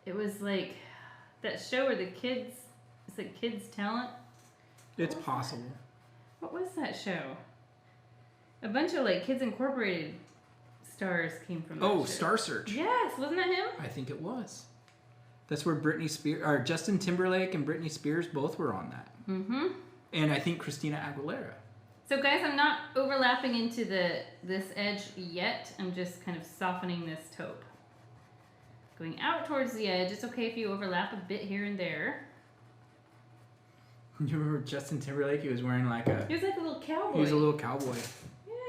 it was like that show where the kids, it's like Kids Talent? It's possible. What was that show? A bunch of like Kids Incorporated stars came from that show. Star Search. Yes, wasn't that him? I think it was. That's where Justin Timberlake and Britney Spears both were on that. Mm-hmm. And I think Christina Aguilera. So guys, I'm not overlapping into this edge yet. I'm just kind of softening this taupe. Going out towards the edge. It's okay if you overlap a bit here and there. You remember Justin Timberlake? He was wearing like a... He was like a little cowboy. He was a little cowboy.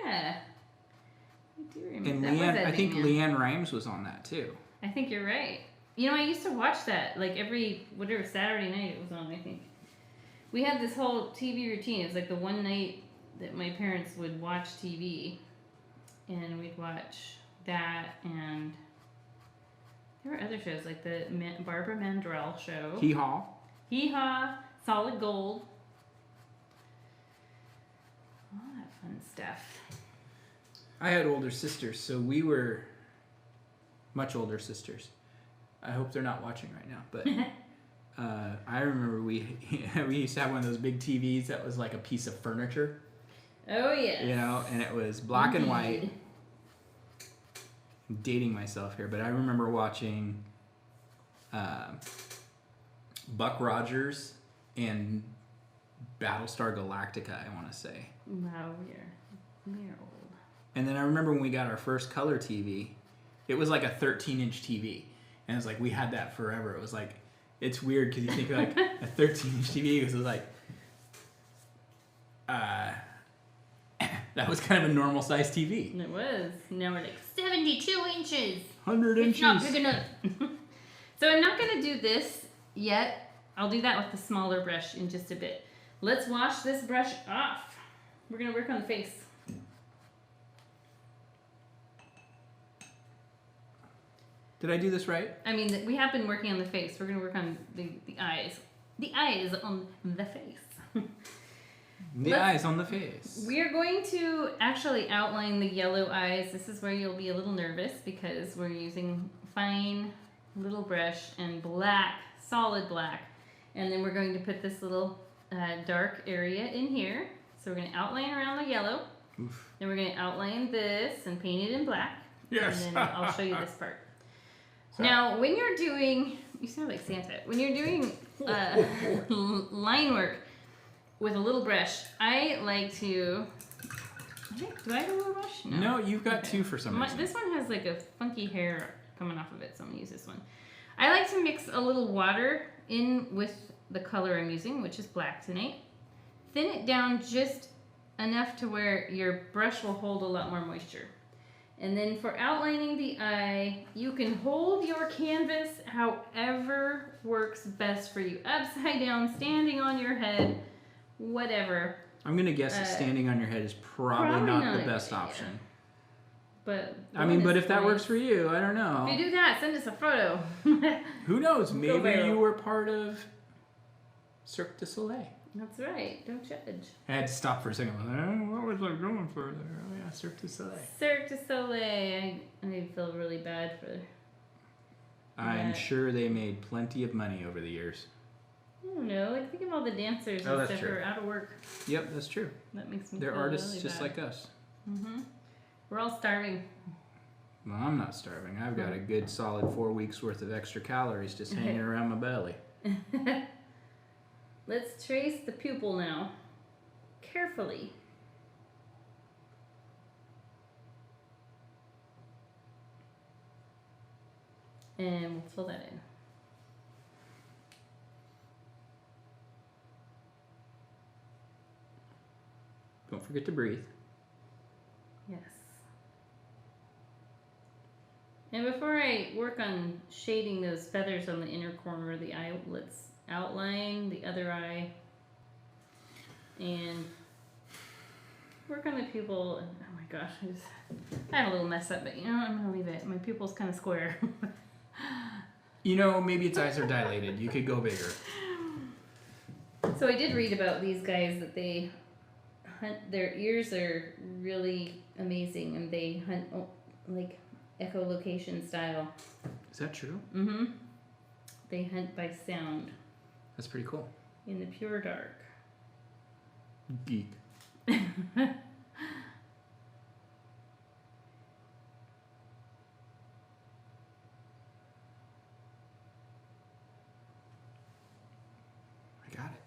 Yeah. I do remember and that. I think Leanne Rimes was on that too. I think you're right. You know, I used to watch that like every, whatever, Saturday night it was on, I think. We had this whole TV routine. It was like the one night that my parents would watch TV, and we'd watch that, and there were other shows like the Barbara Mandrell show. Hee Haw. Hee Haw, Solid Gold. All that fun stuff. I had older sisters, so we were much older sisters. I hope they're not watching right now, but I remember we used to have one of those big TVs that was like a piece of furniture. Oh, yes. You know, and it was black and white. I'm dating myself here, but I remember watching Buck Rogers and Battlestar Galactica, I want to say. Wow, we're old. And then I remember when we got our first color TV, it was like a 13-inch TV. And it's like, we had that forever. It was like, it's weird because you think like a 13-inch TV, because it was like, that was kind of a normal size TV. It was. Now we're like 72 inches. 100 inches. It's not big enough. So I'm not going to do this yet. I'll do that with the smaller brush in just a bit. Let's wash this brush off. We're going to work on the face. Did I do this right? I mean, we have been working on the face. We're going to work on the eyes. The eyes on the face. Eyes on the face. We are going to actually outline the yellow eyes. This is where you'll be a little nervous because we're using fine little brush and black, solid black. And then we're going to put this little dark area in here. So we're going to outline around the yellow. Oof. Then we're going to outline this and paint it in black. Yes. And then I'll show you this part. Now, when you're doing, you sound like Santa. When you're doing line work with a little brush, I like to, do I have a little brush? No, you've got two for some reason. This one has like a funky hair coming off of it, so I'm going to use this one. I like to mix a little water in with the color I'm using, which is black tonight. Thin it down just enough to where your brush will hold a lot more moisture. And then for outlining the eye, you can hold your canvas however works best for you. Upside down, standing on your head, whatever. I'm going to guess that standing on your head is probably not the best option. Yeah. But if that works for you, I don't know. If you do that, send us a photo. Who knows? Maybe you were part of Cirque du Soleil. That's right. Don't judge. I had to stop for a second. What was I going for there? Oh, yeah, Cirque du Soleil. Cirque du Soleil. I feel really bad for I'm sure they made plenty of money over the years. I don't know. Like, think of all the dancers and stuff who are out of work. Yep, that's true. That makes me They're feel artists really just bad. like us. Mm-hmm. We're all starving. Well, I'm not starving. I've got a good solid 4 weeks worth of extra calories just hanging around my belly. Let's trace the pupil now. Carefully. And we'll fill that in. Don't forget to breathe. Yes. And before I work on shading those feathers on the inner corner of the eye, let's outline the other eye and work on the pupil. And, oh my gosh, I had a little mess up, but you know what? I'm going to leave it. My pupil's kind of square. You know, maybe its eyes are dilated. You could go bigger. So I did read about these guys that they hunt, their ears are really amazing and they hunt like echolocation style. Is that true? Mm-hmm. They hunt by sound That's pretty cool. in the pure dark. Geek. I got it.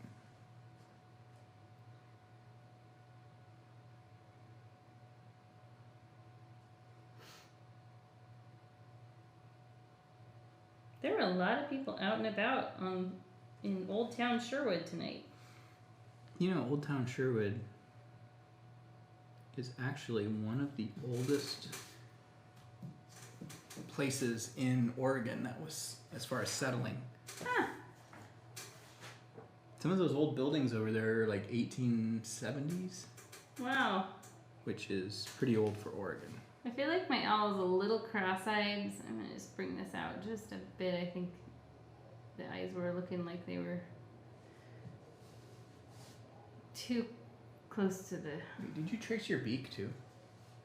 There were a lot of people out and about in Old Town Sherwood tonight. You know, Old Town Sherwood is actually one of the oldest places in Oregon that was, as far as settling. Huh. Some of those old buildings over there are like 1870s, Wow. which is pretty old for Oregon. I feel like my owl is a little cross-eyed. I'm going to just bring this out just a bit. I think the eyes were looking like they were too close to the... Wait, did you trace your beak too?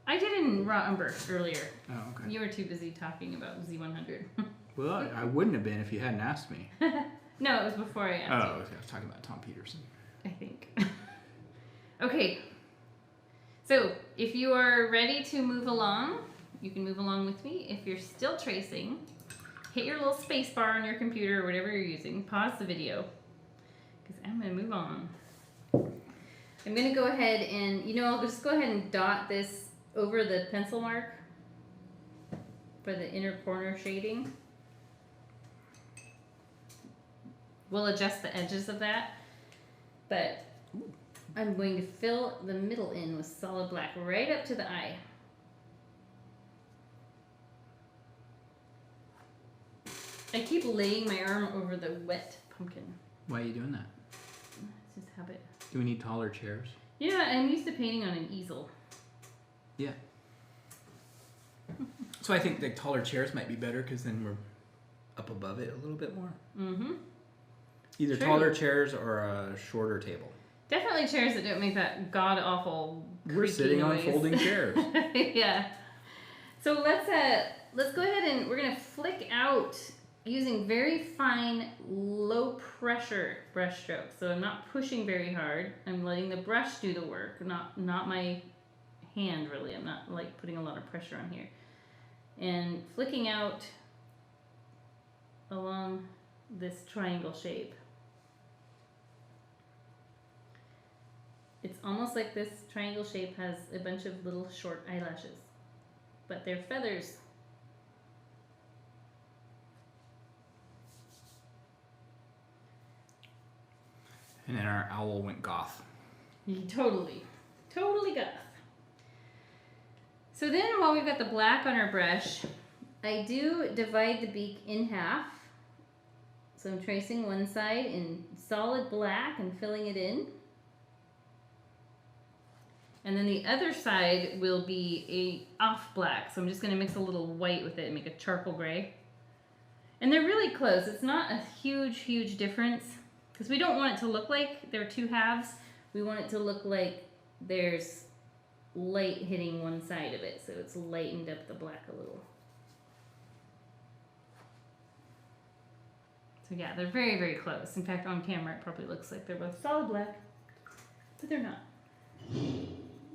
I did in raw umber earlier. Oh, okay. You were too busy talking about Z100. Well, I wouldn't have been if you hadn't asked me. No, it was before I Oh, asked okay. I was talking about Tom Peterson. you, I think. Okay. So, if you are ready to move along, you can move along with me. If you're still tracing, hit your little space bar on your computer or whatever you're using. Pause the video, because I'm going to move on. I'm going to go ahead and, you know, I'll just go ahead and dot this over the pencil mark for the inner corner shading. We'll adjust the edges of that, but I'm going to fill the middle in with solid black right up to the eye. I keep laying my arm over the wet pumpkin. Why are you doing that? It's just habit. Do we need taller chairs? Yeah, I'm used to painting on an easel. Yeah. So I think the taller chairs might be better because then we're up above it a little bit more. Mm-hmm. Either True. taller chairs or a shorter table. Definitely chairs that don't make that god-awful We're sitting noise. on folding chairs. Yeah. So let's go ahead and we're gonna flick out using very fine, low pressure brush strokes. So I'm not pushing very hard. I'm letting the brush do the work, not my hand really. I'm not like putting a lot of pressure on here. And flicking out along this triangle shape. It's almost like this triangle shape has a bunch of little short eyelashes, but they're feathers. And then our owl went goth. Totally goth. So then while we've got the black on our brush, I do divide the beak in half. So I'm tracing one side in solid black and filling it in. And then the other side will be a off black. So I'm just gonna mix a little white with it and make a charcoal gray. And they're really close. It's not a huge difference because we don't want it to look like there are two halves. We want it to look like there's light hitting one side of it. So it's lightened up the black a little. So yeah, they're very close. In fact, on camera it probably looks like they're both solid black, but they're not.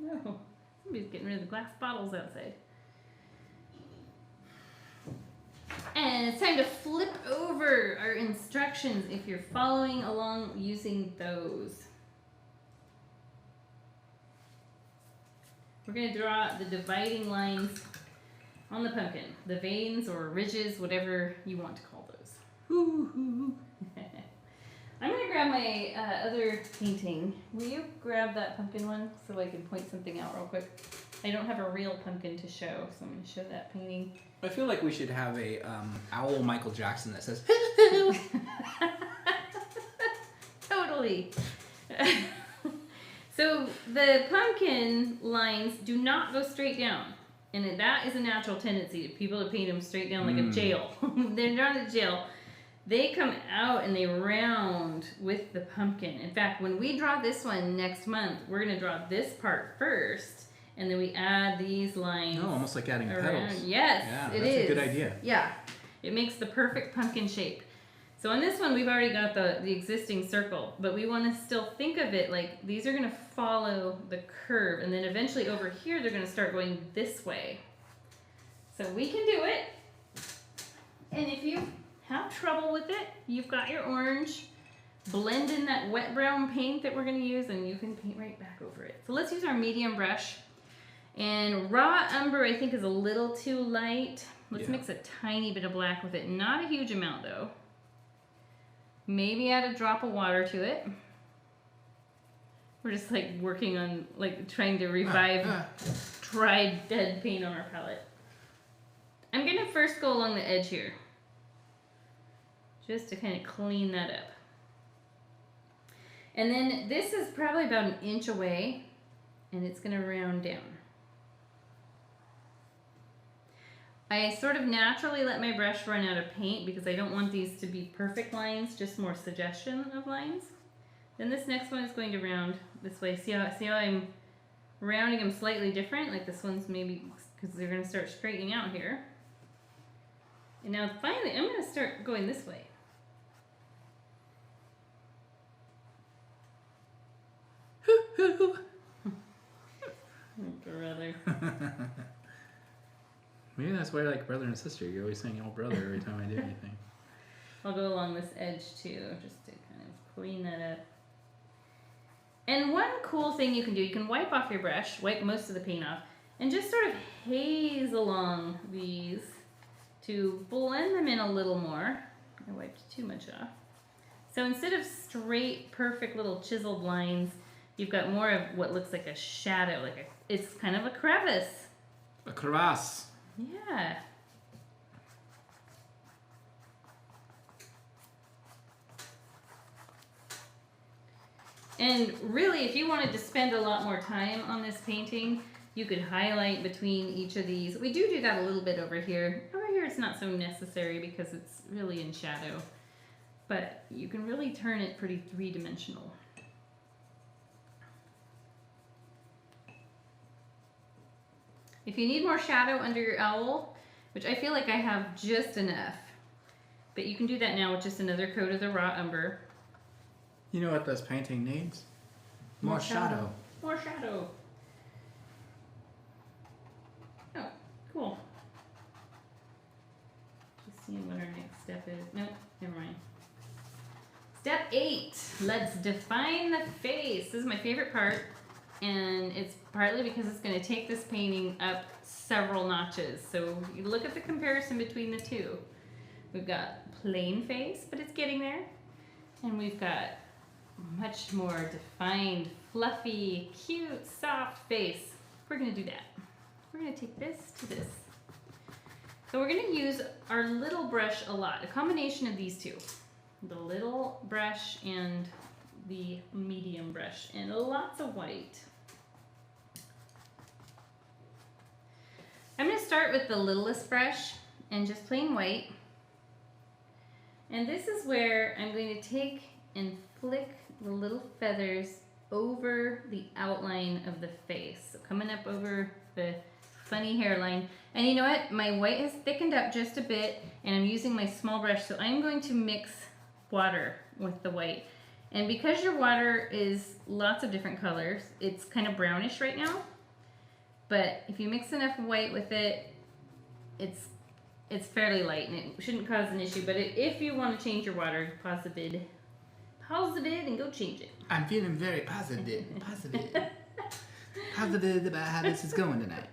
No, somebody's getting rid of the glass bottles outside. And it's time to flip over our instructions if you're following along using those. We're going to draw the dividing lines on the pumpkin. The veins or ridges, whatever you want to call those. I'm going to grab my other painting. Will you grab that pumpkin one so I can point something out real quick? I don't have a real pumpkin to show, so I'm going to show that painting. I feel like we should have a owl Michael Jackson that says, Totally. So the pumpkin lines do not go straight down. And that is a natural tendency to people to paint them straight down like a jail. They're not a jail. They come out and they round with the pumpkin. In fact, when we draw this one next month, we're going to draw this part first. And then we add these lines. oh, almost like adding around. petals. Yes, Yeah, it that's is. a good idea. Yeah, it makes the perfect pumpkin shape. So on this one, we've already got the existing circle, but we want to still think of it like these are going to follow the curve, and then eventually over here, they're going to start going this way. So we can do it. And if you have trouble with it, you've got your orange. Blend in that wet brown paint that we're going to use, and you can paint right back over it. So let's use our medium brush. And raw umber, I think, is a little too light. Let's mix a tiny bit of black with it. Not a huge amount, though. Maybe add a drop of water to it. We're just like working on, like, trying to revive dried, dead paint on our palette. I'm going to first go along the edge here, just to kind of clean that up. And then this is probably about an inch away, and it's going to round down. I sort of naturally let my brush run out of paint because I don't want these to be perfect lines, just more suggestion of lines. Then this next one is going to round this way. See how I'm rounding them slightly different? Like this one's maybe, because they're going to start straightening out here. And now finally, I'm going to start going this way. Brother. Maybe that's why I like brother and sister. You're always saying oh brother every time I do anything. I'll go along this edge too, just to kind of clean that up. And one cool thing you can do, you can wipe off your brush, wipe most of the paint off, and just sort of haze along these to blend them in a little more. I wiped too much off. So instead of straight, perfect little chiseled lines, you've got more of what looks like a shadow, it's kind of a crevice. A crevasse. Yeah. And really, if you wanted to spend a lot more time on this painting, you could highlight between each of these. We do that a little bit over here. Over here it's not so necessary because it's really in shadow. But you can really turn it pretty three-dimensional. If you need more shadow under your owl, which I feel like I have just enough, but you can do that now with just another coat of the raw umber. You know what this painting needs? More shadow. More shadow. Oh, cool. Just seeing what our next step is. Nope, never mind. Step 8. Let's define the face. This is my favorite part. And it's partly because it's going to take this painting up several notches. So you look at the comparison between the two. We've got plain face, but it's getting there. And we've got much more defined, fluffy, cute, soft face. We're going to do that. We're going to take this to this. So we're going to use our little brush a lot, a combination of these two. The little brush and the medium brush, and lots of white. I'm going to start with the littlest brush and just plain white. And this is where I'm going to take and flick the little feathers over the outline of the face. So coming up over the funny hairline. And you know what? My white has thickened up just a bit, and I'm using my small brush, so I'm going to mix water with the white. And because your water is lots of different colors, it's kind of brownish right now. But if you mix enough white with it, it's it's fairly light and it shouldn't cause an issue. But if you want to change your water, pause the vid and go change it. I'm feeling very positive. Positive about how this is going tonight.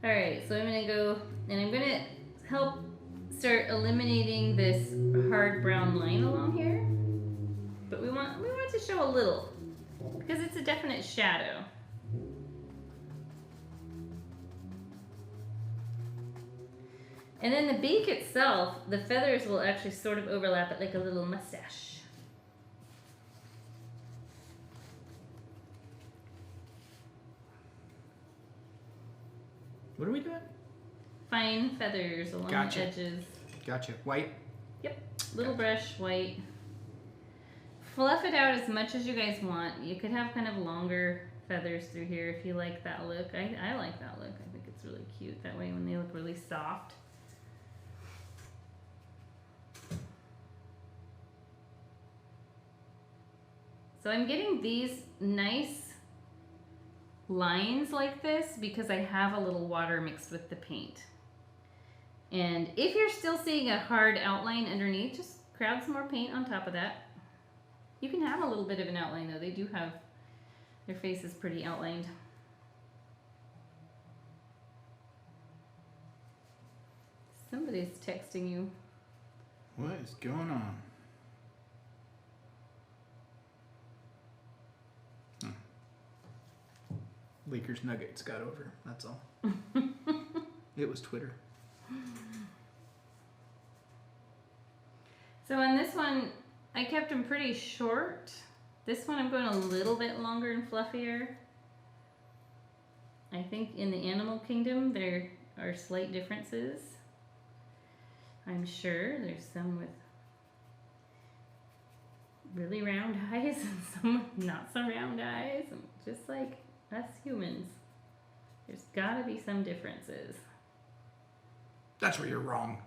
Alright, so I'm going to go and I'm going to help start eliminating this hard brown line along here. But we want to show a little because it's a definite shadow. And then the beak itself, the feathers will actually sort of overlap it like a little mustache. What are we doing? Fine feathers along Gotcha. the edges. Gotcha. White? Yep. Little brush, white. Fluff it out as much as you guys want. You could have kind of longer feathers through here if you like that look. I like that look. I think it's really cute that way when they look really soft. So I'm getting these nice lines like this because I have a little water mixed with the paint. And if you're still seeing a hard outline underneath, just crowd some more paint on top of that. You can have a little bit of an outline though. They do have their faces pretty outlined. Somebody's texting you. What is going on? Lakers Nuggets got over. That's all. It was Twitter. So on this one, I kept them pretty short. This one I'm going a little bit longer and fluffier. I think in the animal kingdom there are slight differences. I'm sure there's some with really round eyes and some with not so round eyes. Just like us humans. There's gotta be some differences. That's where you're wrong.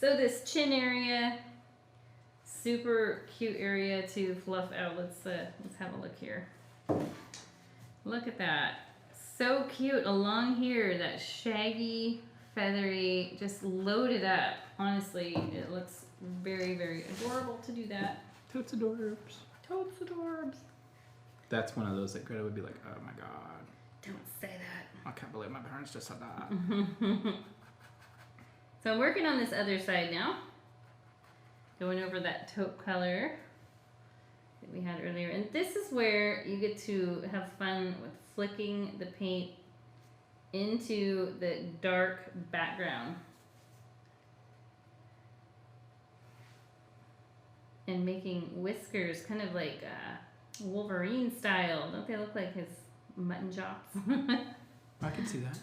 So this chin area, super cute area to fluff out. Let's have a look here. Look at that. So cute along here, that shaggy, feathery, just loaded up. Honestly, it looks very, very adorable to do that. Totes adorbs. Totes adorbs. That's one of those that Greta would be like, oh my god. Don't say that. I can't believe my parents just said that. So I'm working on this other side now. Going over that taupe color that we had earlier. And this is where you get to have fun with flicking the paint into the dark background. And making whiskers kind of like Wolverine style. Don't they look like his mutton chops? I can see that.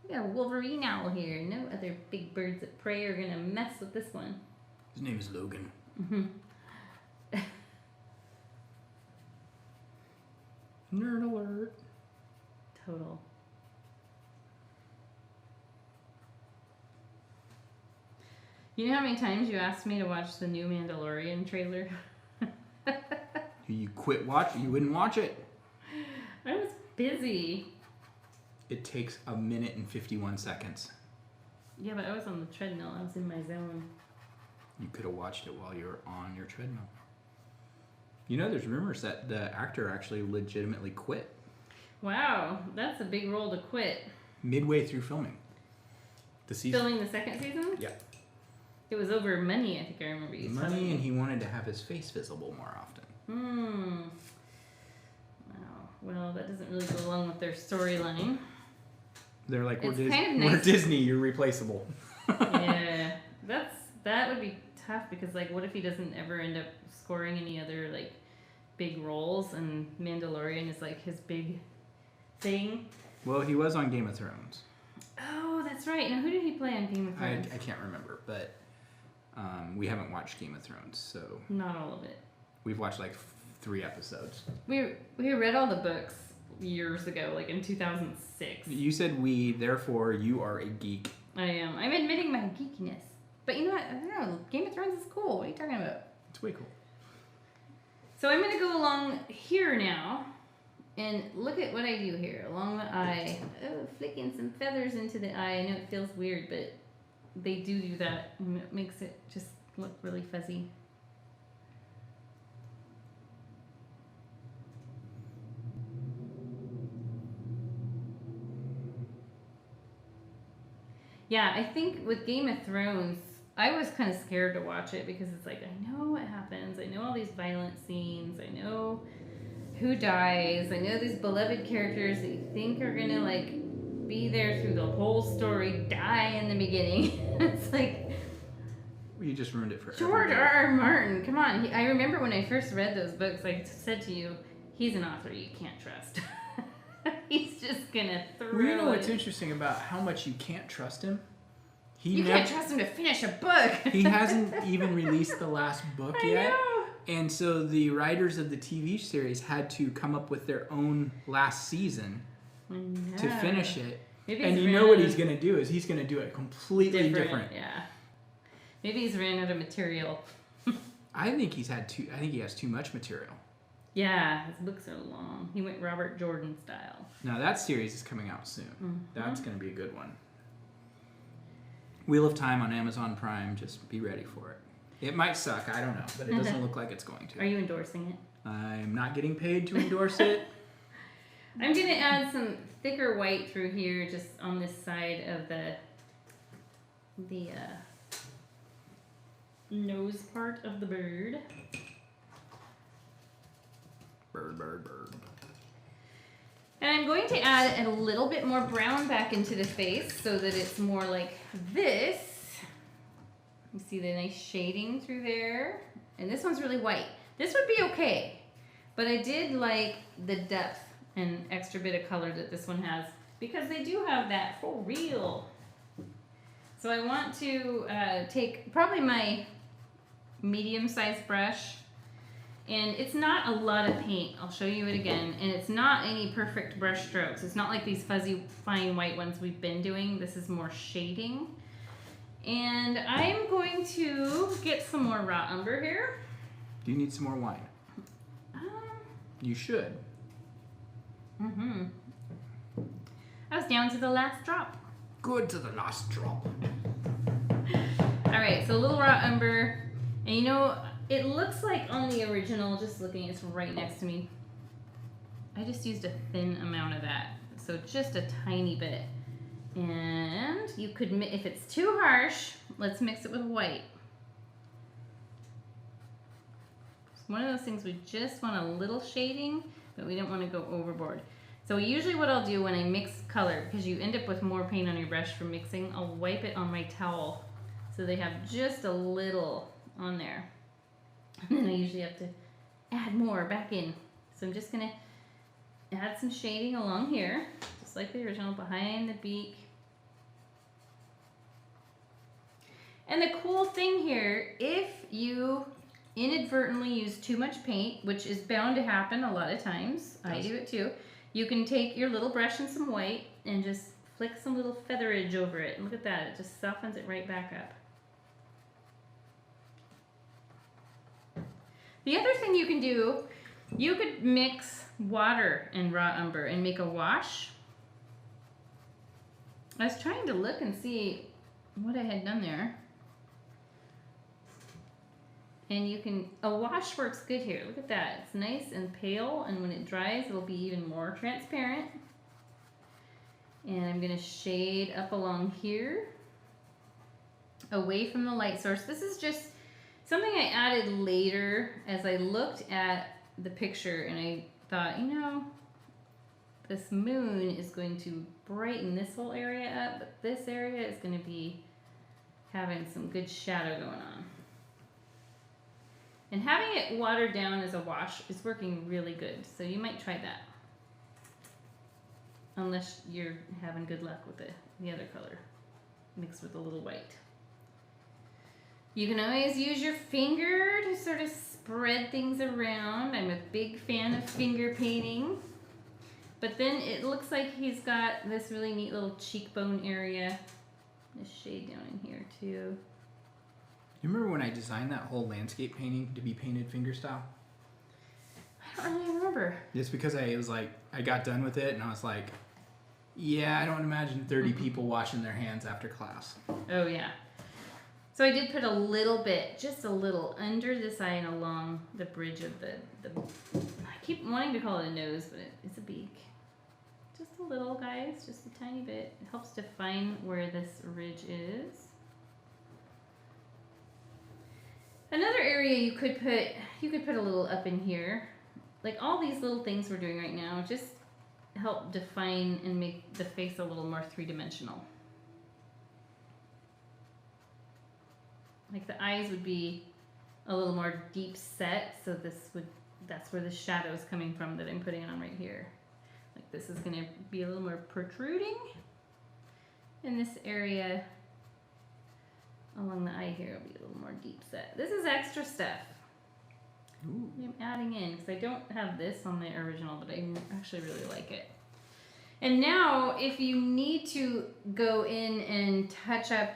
We got a Wolverine owl here. No other big birds of prey are gonna mess with this one. His name is Logan. Nerd alert. Total. You know how many times you asked me to watch the new Mandalorian trailer? You quit watching. You wouldn't watch it. I was busy. It takes 1 minute and 51 seconds. Yeah, but I was on the treadmill. I was in my zone. You could have watched it while you were on your treadmill. You know, there's rumors that the actor actually legitimately quit. Wow, that's a big role to quit. Midway through filming. The season. Filming the second season? Yeah. It was over money, I think I remember you telling me. Money, and he wanted to have his face visible more often. Wow. Well, that doesn't really go along with their storyline. They're like, It's we're, kind of we're nice. Disney, you're replaceable. Yeah, that would be tough because like, what if he doesn't ever end up scoring any other like big roles and Mandalorian is like his big thing? Well, he was on Game of Thrones. Oh, that's right. Now, who did he play on Game of Thrones? I can't remember, but we haven't watched Game of Thrones, so Not all of it. we've watched like 3 episodes. We read all the books years ago, like in 2006. You said we, therefore you are a geek. I am. I'm admitting my geekiness. But you know what? I don't know. Game of Thrones is cool. What are you talking about? It's way cool. So I'm going to go along here now And look at what I do here along the eye. Oh, flicking some feathers into the eye. I know it feels weird, but they do that, and it makes it just look really fuzzy. Yeah, I think with Game of Thrones, I was kind of scared to watch it because it's like, I know what happens. I know all these violent scenes. I know who dies. I know these beloved characters that you think are going to, like, be there through the whole story, die in the beginning. It's like... You just ruined it for George everybody. R.R. Martin, come on. I remember when I first read those books, I said to you, he's an author you can't trust. He's just gonna throw Well, you know what's it. interesting about how much you can't trust him? You can't trust him to finish a book. He hasn't even released the last book I yet. know. And so the writers of the TV series had to come up with their own last season to finish it. Maybe And he's you know ran what out he's of- going to do is he's going to do it completely different. Yeah. Maybe he's ran out of material. I think he has too much material. Yeah, his books are long. He went Robert Jordan style. Now that series is coming out soon. Mm-hmm. That's going to be a good one. Wheel of Time on Amazon Prime. Just be ready for it. It might suck. I don't know, but it doesn't look like it's going to. Are you endorsing it? I'm not getting paid to endorse it. I'm going to add some thicker white through here just on this side of the nose part of the bird. Bird. And I'm going to add a little bit more brown back into the face so that it's more like this. You see the nice shading through there? And this one's really white. This would be okay, but I did like the depth and extra bit of color that this one has because they do have that for real. So I want to take probably my medium-sized brush, and it's not a lot of paint. I'll show you it again, and it's not any perfect brush strokes. It's not like these fuzzy, fine white ones we've been doing. This is more shading. And I'm going to get some more raw umber here. Do you need some more wine? You should. Mm-hmm. I was down to the last drop. Good to the last drop. All right, so a little raw umber. And you know, it looks like on the original, just looking, it's right next to me. I just used a thin amount of that. So just a tiny bit. And you could, if it's too harsh, let's mix it with white. It's one of those things we just want a little shading, but we don't want to go overboard. So usually what I'll do when I mix color, because you end up with more paint on your brush from mixing, I'll wipe it on my towel so they have just a little on there. And then I usually have to add more back in. So I'm just going to add some shading along here, just like the original, behind the beak. And the cool thing here, if you inadvertently use too much paint, which is bound to happen a lot of times, I do it too, you can take your little brush and some white and just flick some little featherage over it. And look at that, it just softens it right back up. The other thing you can do, you could mix water and raw umber and make a wash. I was trying to look and see what I had done there. And you can, a wash works good here. Look at that, it's nice and pale, and when it dries, it'll be even more transparent. And I'm gonna shade up along here, away from the light source. This is just something I added later as I looked at the picture and I thought, you know, this moon is going to brighten this whole area up, but this area is going to be having some good shadow going on. And having it watered down as a wash is working really good, so you might try that. Unless you're having good luck with the other color mixed with a little white. You can always use your finger to sort of spread things around. I'm a big fan of finger painting. But then it looks like he's got this really neat little cheekbone area. This shade down in here too. You remember when I designed that whole landscape painting to be painted finger style? I don't really remember. Just because I got done with it and I was like, yeah, I don't imagine 30 people washing their hands after class. Oh, yeah. So I did put a little bit, just a little, under this eye and along the bridge of the I keep wanting to call it a nose, but it's a beak. Just a little, guys, just a tiny bit. It helps define where this ridge is. Another area you could put a little up in here. Like all these little things we're doing right now, just help define and make the face a little more three-dimensional. Like the eyes would be a little more deep set, so that's where the shadow's coming from that I'm putting on right here. Like this is gonna be a little more protruding. And this area along the eye here will be a little more deep set. This is extra stuff. Ooh. I'm adding in because I don't have this on the original, but I actually really like it. And now, if you need to go in and touch up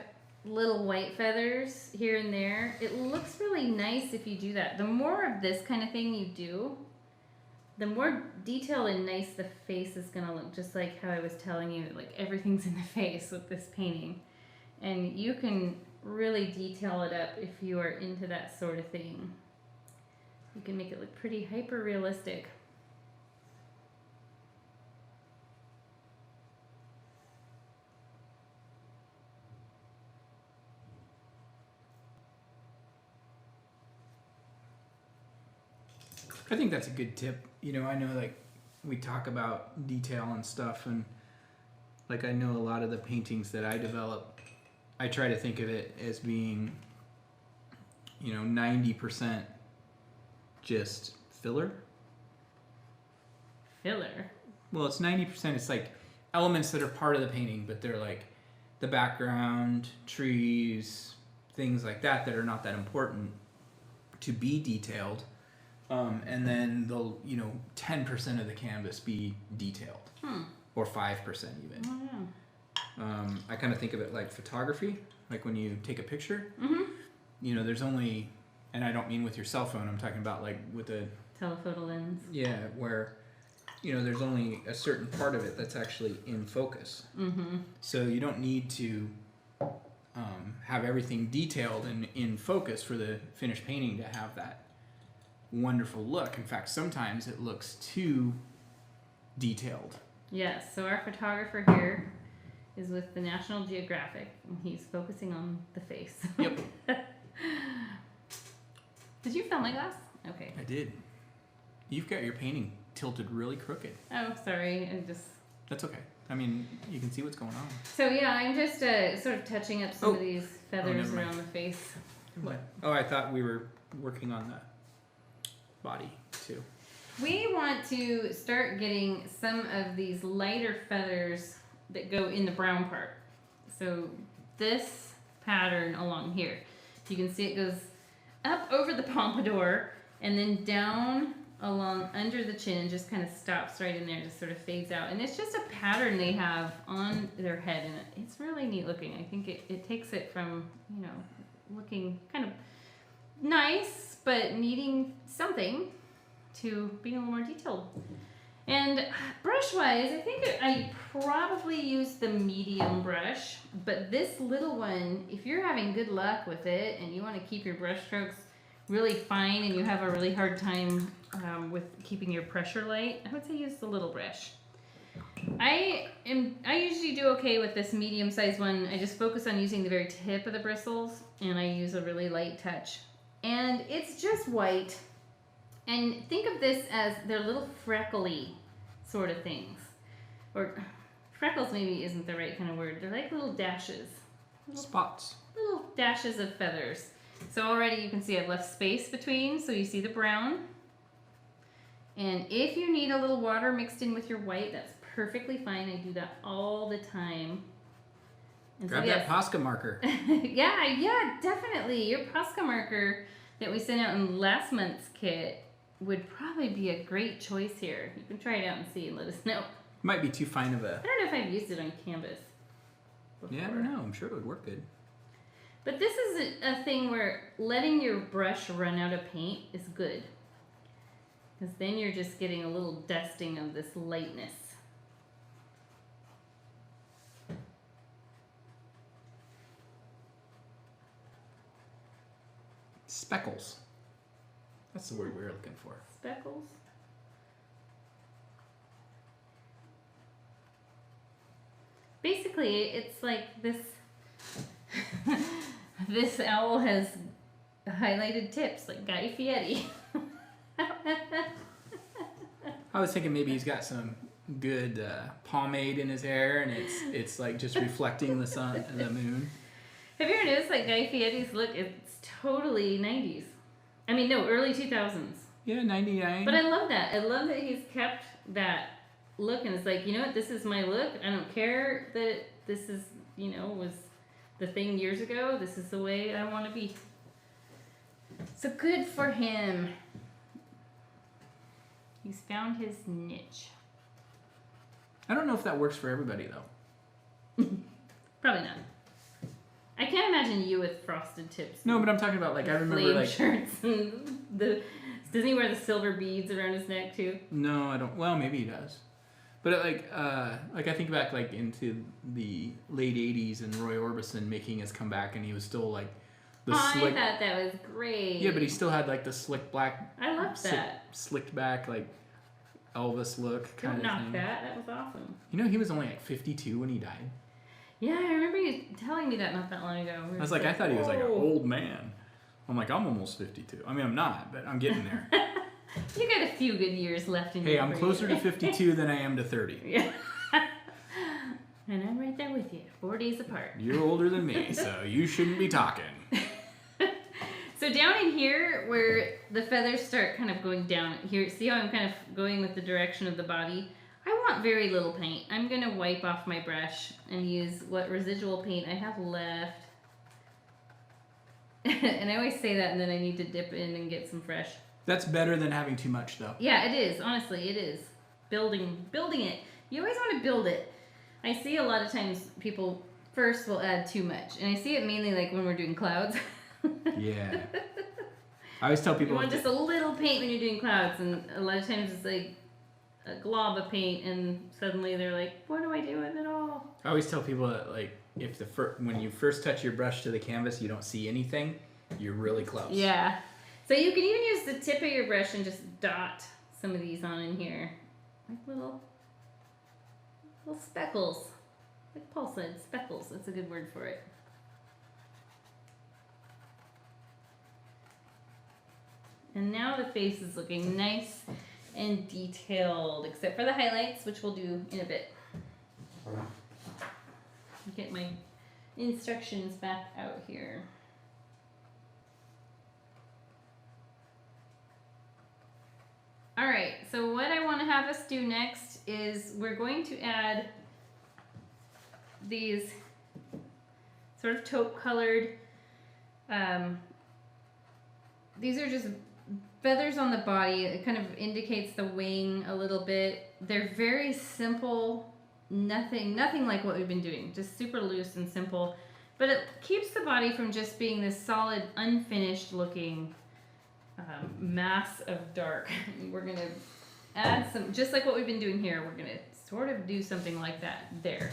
little white feathers here and there, it looks really nice if you do that. The more of this kind of thing you do, the more detailed and nice the face is gonna look, just like how I was telling you, like everything's in the face with this painting. And you can really detail it up if you are into that sort of thing. You can make it look pretty hyper realistic. I think that's a good tip. You know, I know like we talk about detail and stuff, and like I know a lot of the paintings that I develop, I try to think of it as being, you know, 90% just filler. Filler? Well, it's 90%. It's like elements that are part of the painting, but they're like the background, trees, things like that that are not that important to be detailed. And then they'll, 10% of the canvas be detailed. Or 5% even. Oh, yeah. I kind of think of it like photography, like when you take a picture. Mm-hmm. There's only, and I don't mean with your cell phone, I'm talking about like with a telephoto lens. Yeah, where, there's only a certain part of it that's actually in focus. Mm-hmm. So you don't need to have everything detailed and in focus for the finished painting to have that wonderful look. In fact, sometimes it looks too detailed. Yes, so our photographer here is with the National Geographic, and he's focusing on the face. Yep. Did you film my glass? Okay. I did. You've got your painting tilted really crooked. Oh, sorry. That's okay. I mean, you can see what's going on. So yeah, I'm just sort of touching up some of these feathers never mind. around the face. What? Oh, I thought we were working on the body too. We want to start getting some of these lighter feathers that go in the brown part. So this pattern along here, you can see it goes up over the pompadour and then down along under the chin and just kind of stops right in there, just sort of fades out. And it's just a pattern they have on their head, and it's really neat looking. I think it takes it from, looking kind of nice but needing something to being a little more detailed. And brush-wise, I think I probably use the medium brush, but this little one, if you're having good luck with it and you want to keep your brush strokes really fine and you have a really hard time with keeping your pressure light, I would say use the little brush. I usually do okay with this medium-sized one. I just focus on using the very tip of the bristles, and I use a really light touch. And it's just white. And think of this as they're little freckly sort of things. Or freckles maybe isn't the right kind of word. They're like little dashes. Spots. Little dashes of feathers. So already you can see I've left space between, so you see the brown. And if you need a little water mixed in with your white, that's perfectly fine. I do that all the time. And Grab that Posca marker. yeah, definitely. Your Posca marker that we sent out in last month's kit would probably be a great choice here. You can try it out and see and let us know. Might be too fine of a... I don't know if I've used it on canvas before. Yeah, I don't know. I'm sure it would work good. But this is a thing where letting your brush run out of paint is good. Because then you're just getting a little dusting of this lightness. Speckles. That's the word we were looking for. Speckles? Basically, it's like this. This owl has highlighted tips like Guy Fieri. I was thinking maybe he's got some good pomade in his hair, and it's like just reflecting the sun and the moon. Have you ever noticed like Guy Fieri's look? It's totally 90s. I mean, no, early 2000s. Yeah, 99. But I love that. I love that he's kept that look, and it's like, you know what? This is my look. I don't care that this is, you know, was the thing years ago. This is the way I want to be. So good for him. He's found his niche. I don't know if that works for everybody though. Probably not. I can't imagine you with frosted tips. No, but I'm talking about like I remember flame like shirts and the. Doesn't he wear the silver beads around his neck too? No, I don't. Well, maybe he does. But like I think back like into the late '80s and Roy Orbison making his comeback, and he was still like the slick. I thought that was great. Yeah, but he still had like the slick black. I loved that. Slicked back like Elvis look kind Don't of knock thing. that was awesome. You know, he was only like 52 when he died. Yeah, I remember you telling me that not that long ago. I was like, I thought he was like an old man. I'm like, I'm almost 52. I mean, I'm not, but I'm getting there. You got a few good years left in you. Hey, I'm closer to 52 than I am to 30. Yeah. And I'm right there with you, 4 days apart. You're older than me, so you shouldn't be talking. So down in here, where the feathers start kind of going down here, see how I'm kind of going with the direction of the body? I want very little paint. I'm going to wipe off my brush and use what residual paint I have left. And I always say that, and then I need to dip in and get some fresh. That's better than having too much, though. Yeah, it is. Honestly, it is. Building it. You always want to build it. I see a lot of times people first will add too much, and I see it mainly like when we're doing clouds. Yeah. I always tell people... You want just a little paint when you're doing clouds, and a lot of times it's like a glob of paint, and suddenly they're like, what do I do with it all? I always tell people that, like, if when you first touch your brush to the canvas, you don't see anything, you're really close. Yeah. So you can even use the tip of your brush and just dot some of these on in here. Like little speckles. Like Paul said, speckles. That's a good word for it. And now the face is looking nice and detailed, except for the highlights, which we'll do in a bit. Get my instructions back out here. All right, so what I want to have us do next is we're going to add these sort of taupe colored, these are just feathers on the body. It kind of indicates the wing a little bit. They're very simple, nothing like what we've been doing, just super loose and simple, but it keeps the body from just being this solid, unfinished looking mass of dark. We're going to add some, just like what we've been doing here, we're going to sort of do something like that there.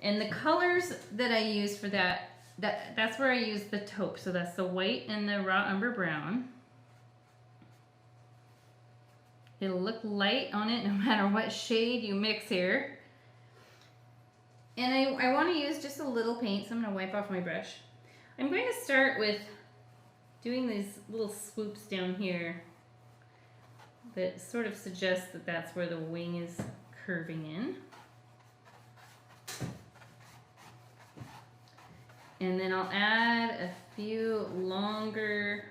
And the colors that I use for that's where I use the taupe. So that's the white and the raw umber brown. It'll look light on it no matter what shade you mix here. And I want to use just a little paint, so I'm going to wipe off my brush. I'm going to start with doing these little swoops down here that sort of suggest that that's where the wing is curving in. And then I'll add a few longer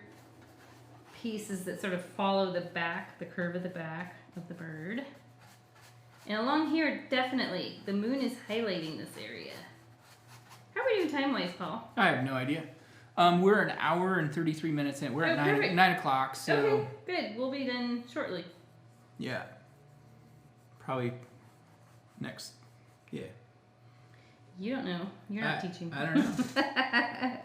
pieces that sort of follow the back, the curve of the back of the bird. And along here, definitely, the moon is highlighting this area. How are we doing time-wise, Paul? I have no idea. We're an hour and 33 minutes in. We're at 9 o'clock, so... Okay, good. We'll be done shortly. Yeah. Probably next... Yeah. You don't know. You're not teaching. I don't know.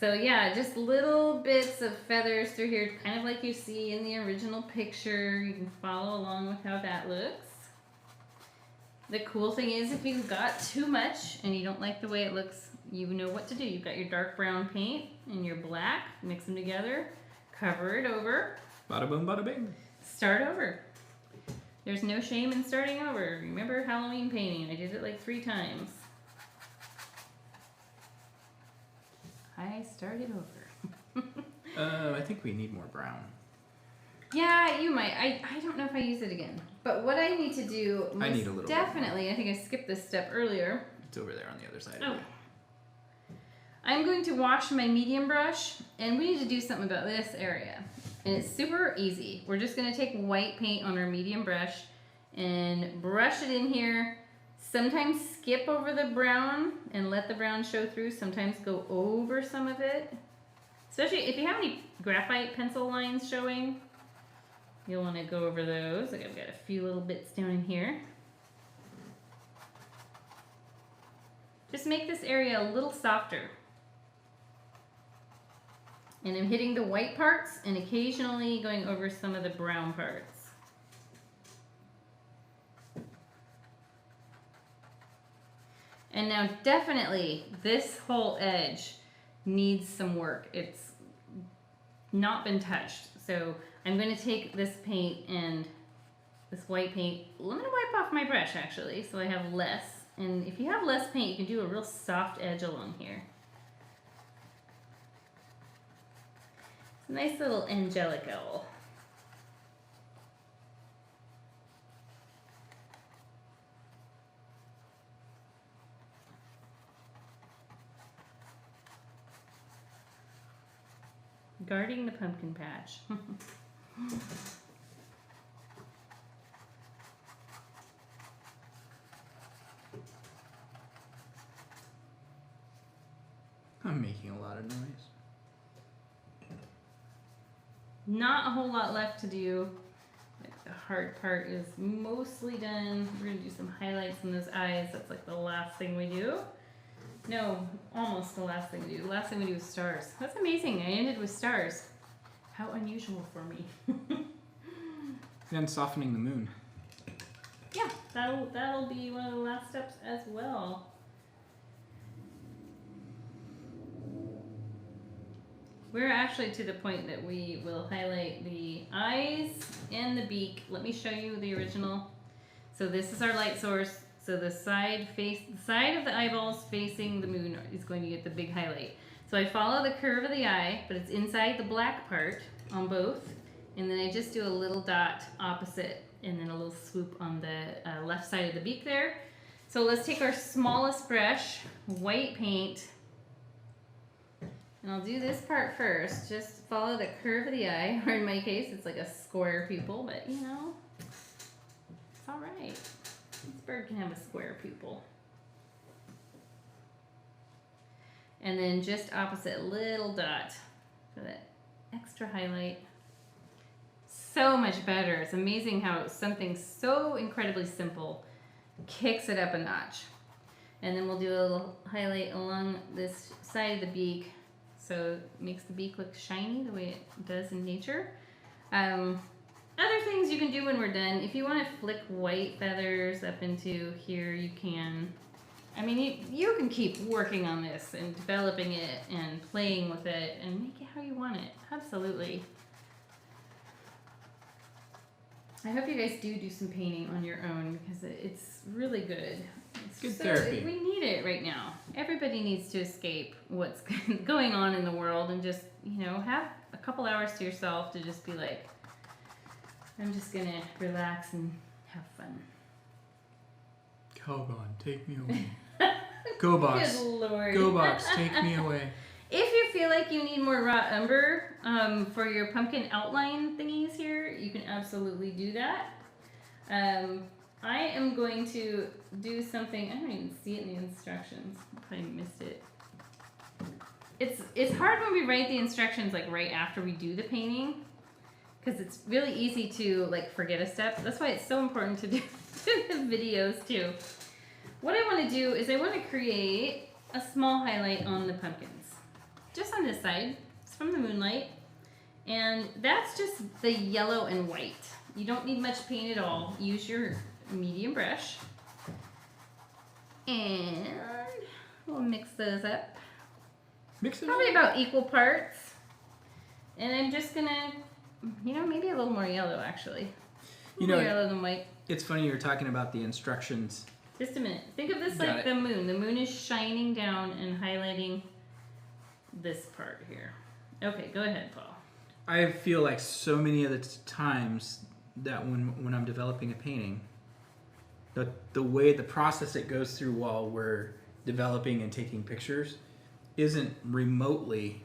So yeah, just little bits of feathers through here, kind of like you see in the original picture. You can follow along with how that looks. The cool thing is if you've got too much and you don't like the way it looks, you know what to do. You've got your dark brown paint and your black, mix them together, cover it over. Bada boom, bada bing. Start over. There's no shame in starting over. Remember Halloween painting? I did it like 3 times. I started over. I think we need more brown. Yeah, you might. I don't know if I use it again. But what I need to do I need a little definitely, I think I skipped this step earlier. It's over there on the other side. Oh. I'm going to wash my medium brush, and we need to do something about this area. And it's super easy. We're just going to take white paint on our medium brush and brush it in here. Sometimes skip over the brown and let the brown show through. Sometimes go over some of it. Especially if you have any graphite pencil lines showing, you'll want to go over those. Like I've got a few little bits down in here. Just make this area a little softer. And I'm hitting the white parts and occasionally going over some of the brown parts. And now definitely this whole edge needs some work. It's not been touched. So I'm going to take this paint and this white paint. I'm going to wipe off my brush actually so I have less. And if you have less paint, you can do a real soft edge along here. It's a nice little angelic owl. Guarding the pumpkin patch. I'm making a lot of noise. Not a whole lot left to do. Like the hard part is mostly done. We're gonna do some highlights in those eyes. That's like the last thing we do. No, almost the last thing we do. The last thing we do is stars. That's amazing. I ended with stars. How unusual for me. Then softening the moon. Yeah, that'll be one of the last steps as well. We're actually to the point that we will highlight the eyes and the beak. Let me show you the original. So this is our light source. So the side of the eyeballs facing the moon is going to get the big highlight. So I follow the curve of the eye, but it's inside the black part on both. And then I just do a little dot opposite and then a little swoop on the left side of the beak there. So let's take our smallest brush, white paint, and I'll do this part first. Just follow the curve of the eye, or in my case, it's like a square pupil, but you know, it's all right. This bird can have a square pupil. And then just opposite, little dot for that extra highlight. So much better. It's amazing how something so incredibly simple kicks it up a notch. And then we'll do a little highlight along this side of the beak, so it makes the beak look shiny the way it does in nature. Other things you can do when we're done, if you want to flick white feathers up into here, you can. I mean, you can keep working on this and developing it and playing with it and make it how you want it. Absolutely. I hope you guys do some painting on your own because it's really good. It's good therapy. We need it right now. Everybody needs to escape what's going on in the world and just, you know, have a couple hours to yourself to just be like, I'm just going to relax and have fun. Calgon, take me away. Go box. Good Lord. Go box, take me away. If you feel like you need more raw umber for your pumpkin outline thingies here, you can absolutely do that. I am going to do something, I don't even see it in the instructions. I probably missed it. It's hard when we write the instructions like right after we do the painting because it's really easy to like forget a step. That's why it's so important to do the videos too. What I want to do is I want to create a small highlight on the pumpkins. just on this side. It's from the moonlight. And that's just the yellow and white. You don't need much paint at all. Use your medium brush. And we'll mix those up. Mix it Probably up. about equal parts. And I'm just gonna, maybe a little more yellow actually. Yellow than white. It's funny you're talking about the instructions. Just a minute. Think of this Got like it. the moon. The moon is shining down and highlighting this part here. Okay, go ahead, Paul. I feel like so many of the times that when I'm developing a painting, the way the process it goes through while we're developing and taking pictures isn't remotely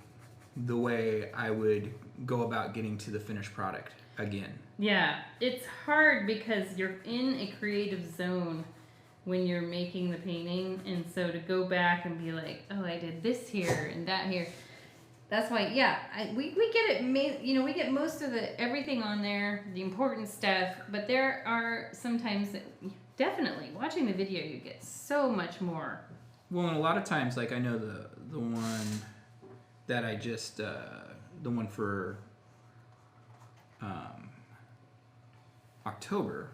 the way I would go about getting to the finished product again. Yeah, it's hard because you're in a creative zone when you're making the painting, and so to go back and be like, oh, I did this here and that here. That's why, we get it. We get most of everything on there, the important stuff. But there are sometimes that definitely watching the video, you get so much more. Well, and a lot of times, like I know the one that I just the one for October.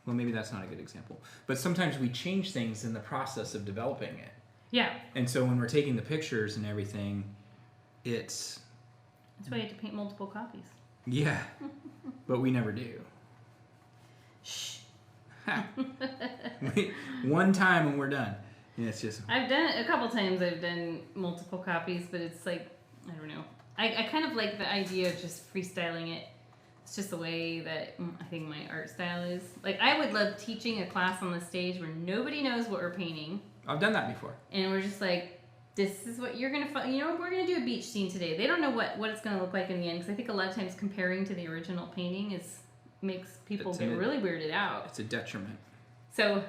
Well, maybe that's not a good example. But sometimes we change things in the process of developing it. Yeah. And so when we're taking the pictures and everything, it's... That's why you have to paint multiple copies. Yeah. But we never do. Shh. One time and we're done. And it's just... I've done it a couple times. I've done multiple copies, but it's like, I don't know. I kind of like the idea of just freestyling it. It's just the way that I think my art style is. Like, I would love teaching a class on the stage where nobody knows what we're painting. I've done that before. And we're just like, this is what you're going to find. We're going to do a beach scene today. They don't know what it's going to look like in the end. Because I think a lot of times comparing to the original painting makes people get really weirded out. It's a detriment. So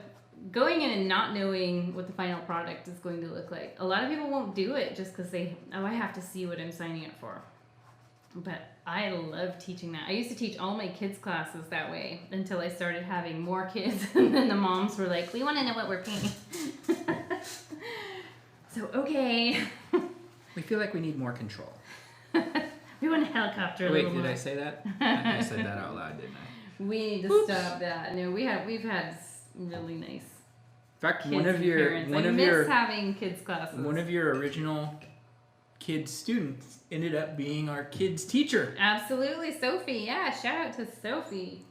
going in and not knowing what the final product is going to look like. A lot of people won't do it just because I have to see what I'm signing up for. But I love teaching that. I used to teach all my kids' classes that way until I started having more kids. And then the moms were like, we want to know what we're painting. So, okay. We feel like we need more control. We want a helicopter a Wait, little more. did I say that? I said that out loud, didn't I? We need to stop that. No, we've had really nice In fact, kids one of and your parents. I miss having kids classes. one of your original kids students ended up being our kids teacher. Absolutely, Sophie. Yeah, shout out to Sophie.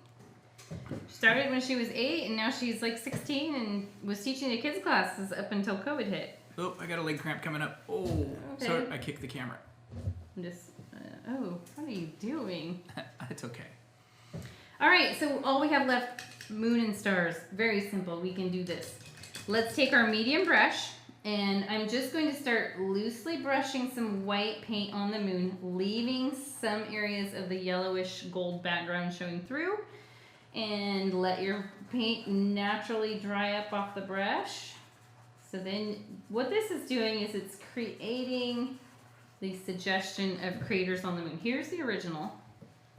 She started when she was 8, and now she's like 16 and was teaching the kids classes up until COVID hit. Oh, I got a leg cramp coming up. Oh, Okay. sorry, I kicked the camera. I'm just, what are you doing? It's okay. All right, so all we have left, moon and stars. Very simple. We can do this. Let's take our medium brush, and I'm just going to start loosely brushing some white paint on the moon, leaving some areas of the yellowish gold background showing through, and let your paint naturally dry up off the brush. So then what this is doing is it's creating the suggestion of craters on the moon. Here's the original,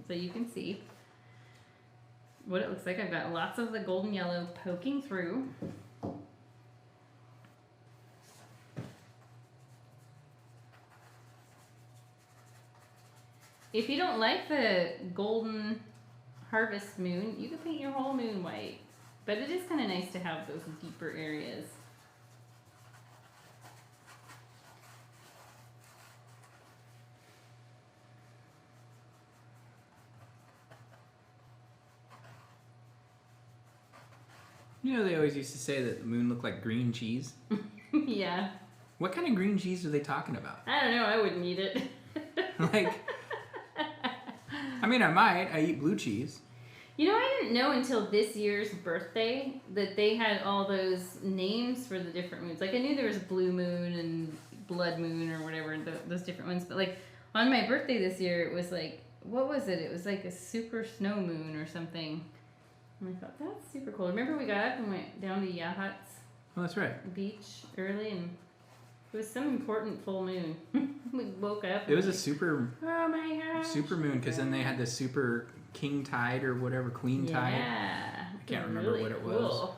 so you can see what it looks like. I've got lots of the golden yellow poking through. If you don't like the golden harvest moon, you can paint your whole moon white. But it is kind of nice to have those deeper areas. You know, they always used to say that the moon looked like green cheese. Yeah. What kind of green cheese are they talking about? I don't know. I wouldn't eat it. Like, I mean, I might. I eat blue cheese. You know, I didn't know until this year's birthday that they had all those names for the different moons. Like, I knew there was blue moon and blood moon or whatever, those different ones. But, like, on my birthday this year, it was like, what was it? It was like a super snow moon or something. And I thought, that's super cool. Remember we got up and went down to Yahat's Oh, that's right. beach early, and it was some important full moon. We woke up. It was a super Oh my gosh. super moon, because then they had the super king tide or whatever, queen tide. Yeah. I can't remember what it was.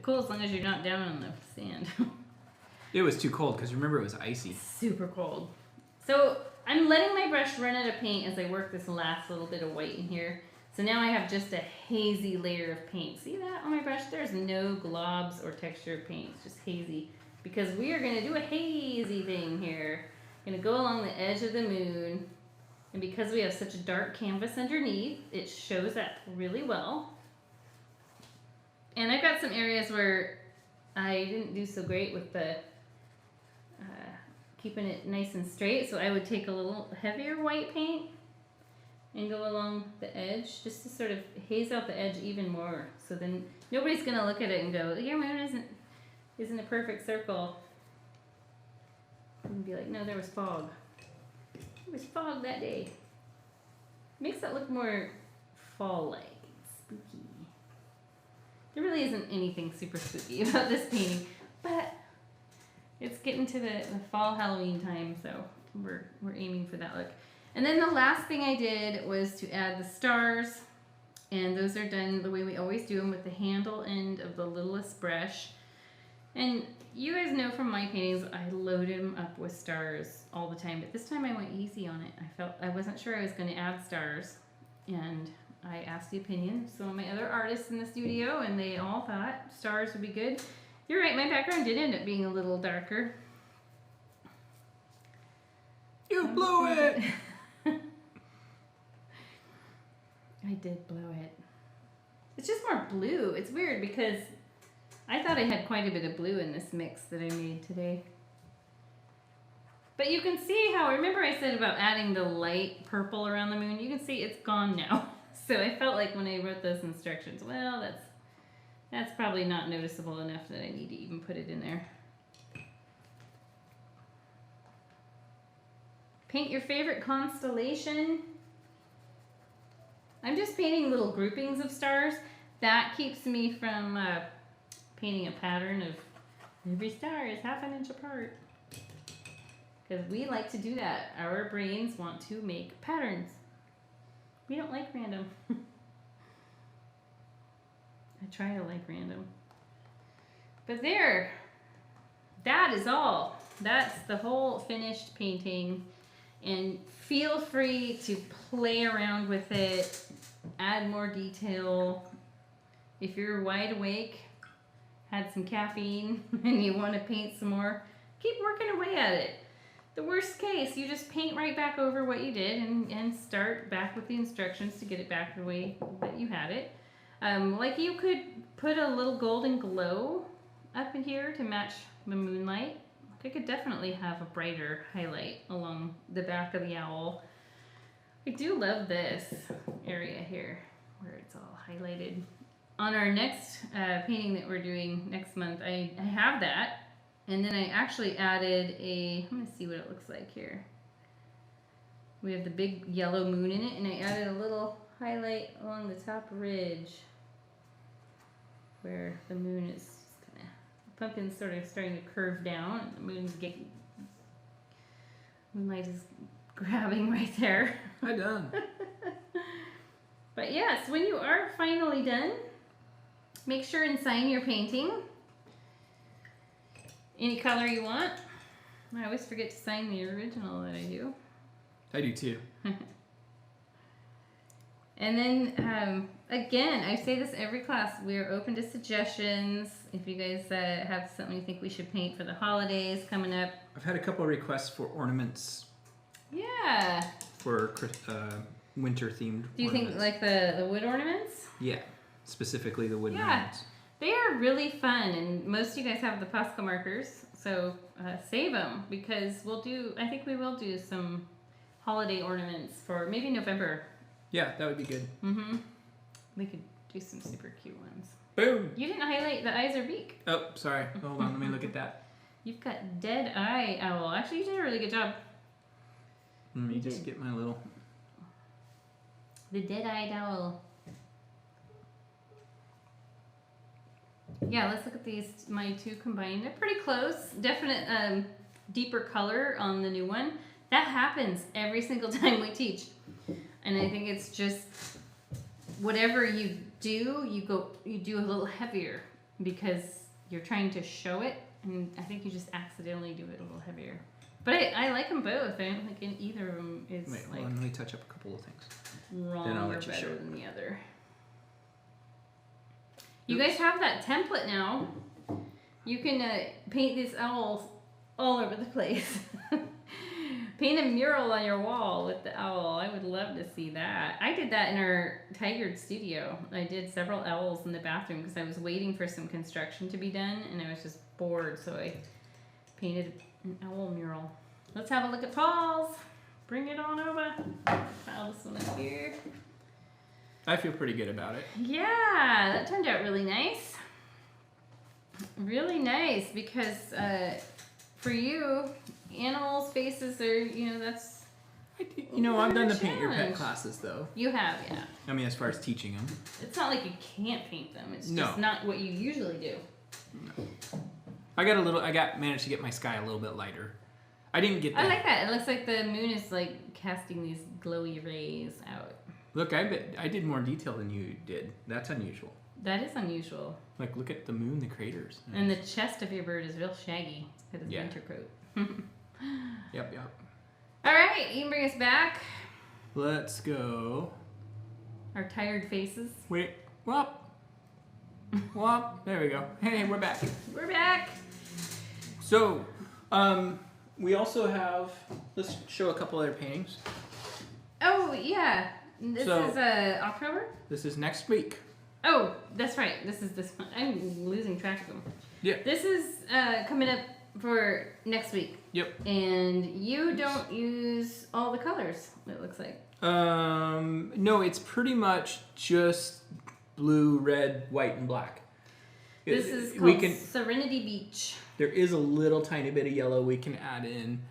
Cool as long as you're not down on the sand. It was too cold because remember it was icy. Super cold. So I'm letting my brush run out of paint as I work this last little bit of white in here. So now I have just a hazy layer of paint. See that on my brush? There's no globs or texture of paint. It's just hazy. Because we are going to do a hazy thing here. Going to go along the edge of the moon. And because we have such a dark canvas underneath, it shows up really well. And I've got some areas where I didn't do so great with the keeping it nice and straight. So I would take a little heavier white paint and go along the edge just to sort of haze out the edge even more. So then nobody's going to look at it and go, your moon isn't a perfect circle. And be like, no, there was fog. There was fog that day. Makes it look more fall-like and spooky. There really isn't anything super spooky about this painting, but it's getting to the fall Halloween time, so we're aiming for that look. And then the last thing I did was to add the stars, and those are done the way we always do them, with the handle end of the littlest brush. And you guys know from my paintings, I load them up with stars all the time, but this time I went easy on it. I wasn't sure I was going to add stars, and I asked the opinion of some of my other artists in the studio, and they all thought stars would be good. You're right, my background did end up being a little darker. You blew it! I did blow it. It's just more blue. It's weird because I thought I had quite a bit of blue in this mix that I made today. But you can see how, remember I said about adding the light purple around the moon? You can see it's gone now. So I felt like when I wrote those instructions, well, that's probably not noticeable enough that I need to even put it in there. Paint your favorite constellation. I'm just painting little groupings of stars. That keeps me from painting a pattern of every star is half an inch apart. Because we like to do that. Our brains want to make patterns. We don't like random. I try to like random. But there, that is all. That's the whole finished painting. And feel free to play around with it, add more detail. If you're wide awake, had some caffeine, and you want to paint some more, keep working away at it. The worst case, you just paint right back over what you did and start back with the instructions to get it back the way that you had it. Like you could put a little golden glow up in here to match the moonlight. I could definitely have a brighter highlight along the back of the owl. I do love this area here where it's all highlighted. On our next painting that we're doing next month, I have that. And then I actually added I'm going to see what it looks like here. We have the big yellow moon in it, and I added a little highlight along the top ridge where the moon is kind of, the pumpkin's sort of starting to curve down, and the moonlight is grabbing right there. Hi, done. But yes, when you are finally done, make sure and sign your painting. Any color you want. I always forget to sign the original that I do. I do too. And then, again, I say this every class, we are open to suggestions. If you guys have something you think we should paint for the holidays coming up. I've had a couple of requests for ornaments. Yeah. For winter themed. Do you think like the wood ornaments? Yeah, specifically the wood ornaments. They are really fun, and most of you guys have the Posca markers, so save them, because I think we will do some holiday ornaments for maybe November. Yeah, that would be good. Mm-hmm. We could do some super cute ones. Boom! You didn't highlight the eyes or beak. Oh, sorry. Hold on, let me look at that. You've got dead eye owl. Actually, you did a really good job. Let me just get my little... The dead-eyed owl. Yeah, let's look at these, my two combined. They're pretty close. Definite deeper color on the new one. That happens every single time we teach. And I think it's just whatever you do, you do a little heavier because you're trying to show it And I think you just accidentally do it a little heavier. But I like them both. I don't think either of them is Wait, like let me touch up a couple of things. wrong Then I'll or let you show better it. than the other. You guys have that template now. You can paint these owls all over the place. Paint a mural on your wall with the owl. I would love to see that. I did that in our Tigered studio. I did several owls in the bathroom because I was waiting for some construction to be done and I was just bored, so I painted an owl mural. Let's have a look at Paul's. Bring it on over. File this one up here. I feel pretty good about it. Yeah, that turned out really nice. Really nice because for you, animals' faces are, that's... I've done the paint your pet challenge. classes though. You have, yeah. I mean, as far as teaching them. It's not like you can't paint them. It's No. just not what you usually do. I managed to get my sky a little bit lighter. I didn't get that. I like that. It looks like the moon is like casting these glowy rays out. Look, I did more detail than you did. That's unusual. That is unusual. Like, look at the moon, the craters. And the chest of your bird is real shaggy. It's got his Yeah. winter coat. Yep. All right, you can bring us back. Let's go. Our tired faces. Wait. Whoop. There we go. Hey, we're back. We're back. So, we also have. Let's show a couple other paintings. Oh yeah, this So- is October. This is next week. Oh, that's right. This is this one. I'm losing track of them. Yeah. This is coming up for next week. Yep. And you don't use all the colors, it looks like. No, it's pretty much just blue, red, white, and black. This is we called can. Serenity Beach. There is a little tiny bit of yellow we can add in.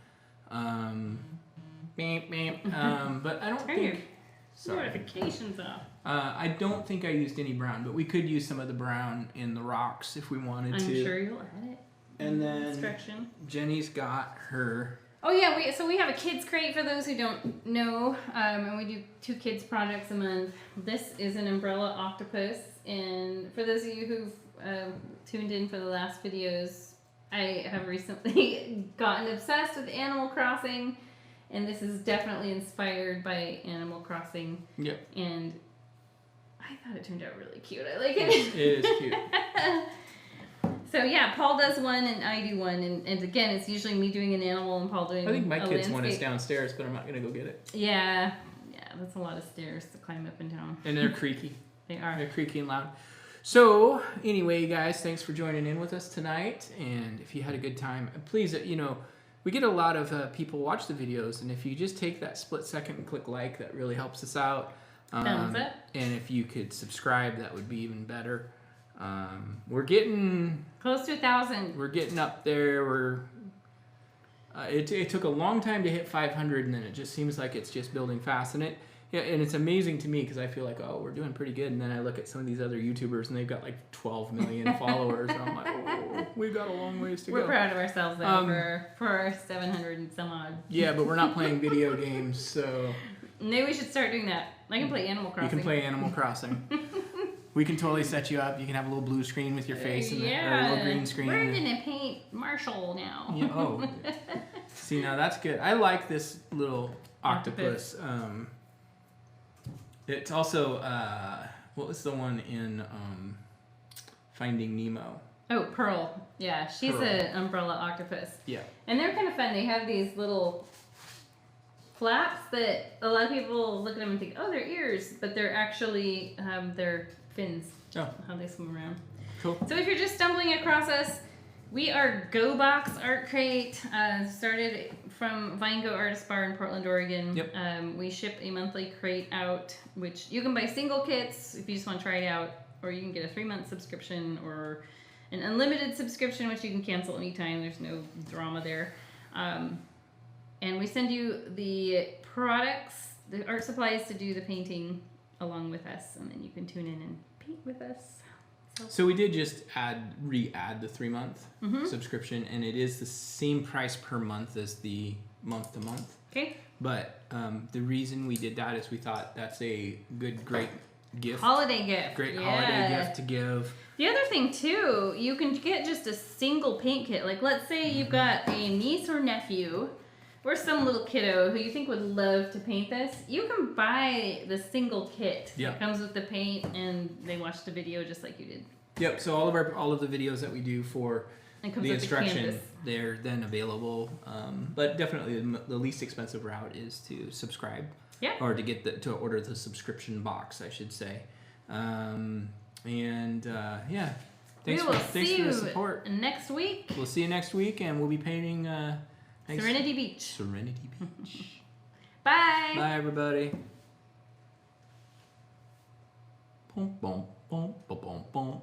Beep, beep. But I don't Turn your think. Sorry. notifications off. I don't think I used any brown, but we could use some of the brown in the rocks if we wanted I'm to. sure you'll add it. And then Instruction. Jenny's got her. Oh yeah, we have a kids crate for those who don't know, and we do 2 kids projects a month. This is an umbrella octopus, and for those of you who've tuned in for the last videos, I have recently gotten obsessed with Animal Crossing, and this is definitely inspired by Animal Crossing. Yep. And I thought it turned out really cute. I like it. It is cute. So yeah, Paul does one and I do one, and again, it's usually me doing an animal and Paul doing I think my a kids' one is landscape. downstairs, but I'm not gonna go get it. Yeah, that's a lot of stairs to climb up and down. And they're creaky. They are. They're creaky and loud. So anyway, guys, thanks for joining in with us tonight. And if you had a good time, please, we get a lot of people watch the videos, and if you just take that split second and click like, that really helps us out. Thumbs up. And if you could subscribe, that would be even better. We're getting Close to 1,000. We're getting up there. It took a long time to hit 500, and then it just seems like it's just building fast. And it's amazing to me because I feel like, oh, we're doing pretty good. And then I look at some of these other YouTubers, and they've got like 12 million followers. And I'm like, oh, we've got a long ways to We're go. proud of ourselves though for 700 and some odd. Yeah, but we're not playing video games, so Maybe we should start doing that. I can play Animal Crossing. you can play Animal Crossing. We can totally set you up. You can have a little blue screen with your face and or a little green screen. We're gonna paint Marshall now. Yeah, oh. See, now that's good. I like this little octopus. It's also, what was the one in Finding Nemo? Oh, Pearl. Yeah, she's Pearl. an umbrella octopus. Yeah. And they're kind of fun. They have these little flaps that a lot of people look at them and think, oh, they're ears, but they're actually their fins. Oh. How they swim around. Cool. So if you're just stumbling across us, we are Go Box Art Crate. Started from Vinego Artist Bar in Portland, Oregon. Yep. We ship a monthly crate out, which you can buy single kits if you just want to try it out, or you can get a 3-month subscription or an unlimited subscription, which you can cancel anytime. There's no drama there. And we send you the products, the art supplies to do the painting along with us, and then you can tune in and paint with us. So we did just re-add the 3-month Mm-hmm. subscription, and it is the same price per month as the month-to-month. Okay. But the reason we did that is we thought that's a great gift. Holiday gift. Great yeah. holiday gift to give. The other thing too, you can get just a single paint kit. Like let's say you've got a niece or nephew or some little kiddo who you think would love to paint this. You can buy the single kit. Yeah. It comes with the paint and they watch the video just like you did. Yep. So all of the videos that we do for It comes the with instruction, the canvas. they're then available. But definitely the least expensive route is to subscribe. Yeah. Or to order the subscription box, I should say. Yeah. Thanks for the support. Next week. We'll see you next week, and we'll be painting Serenity Beach. Serenity Beach. Bye. Bye, everybody. Boom, boom, boom, boom, boom, boom.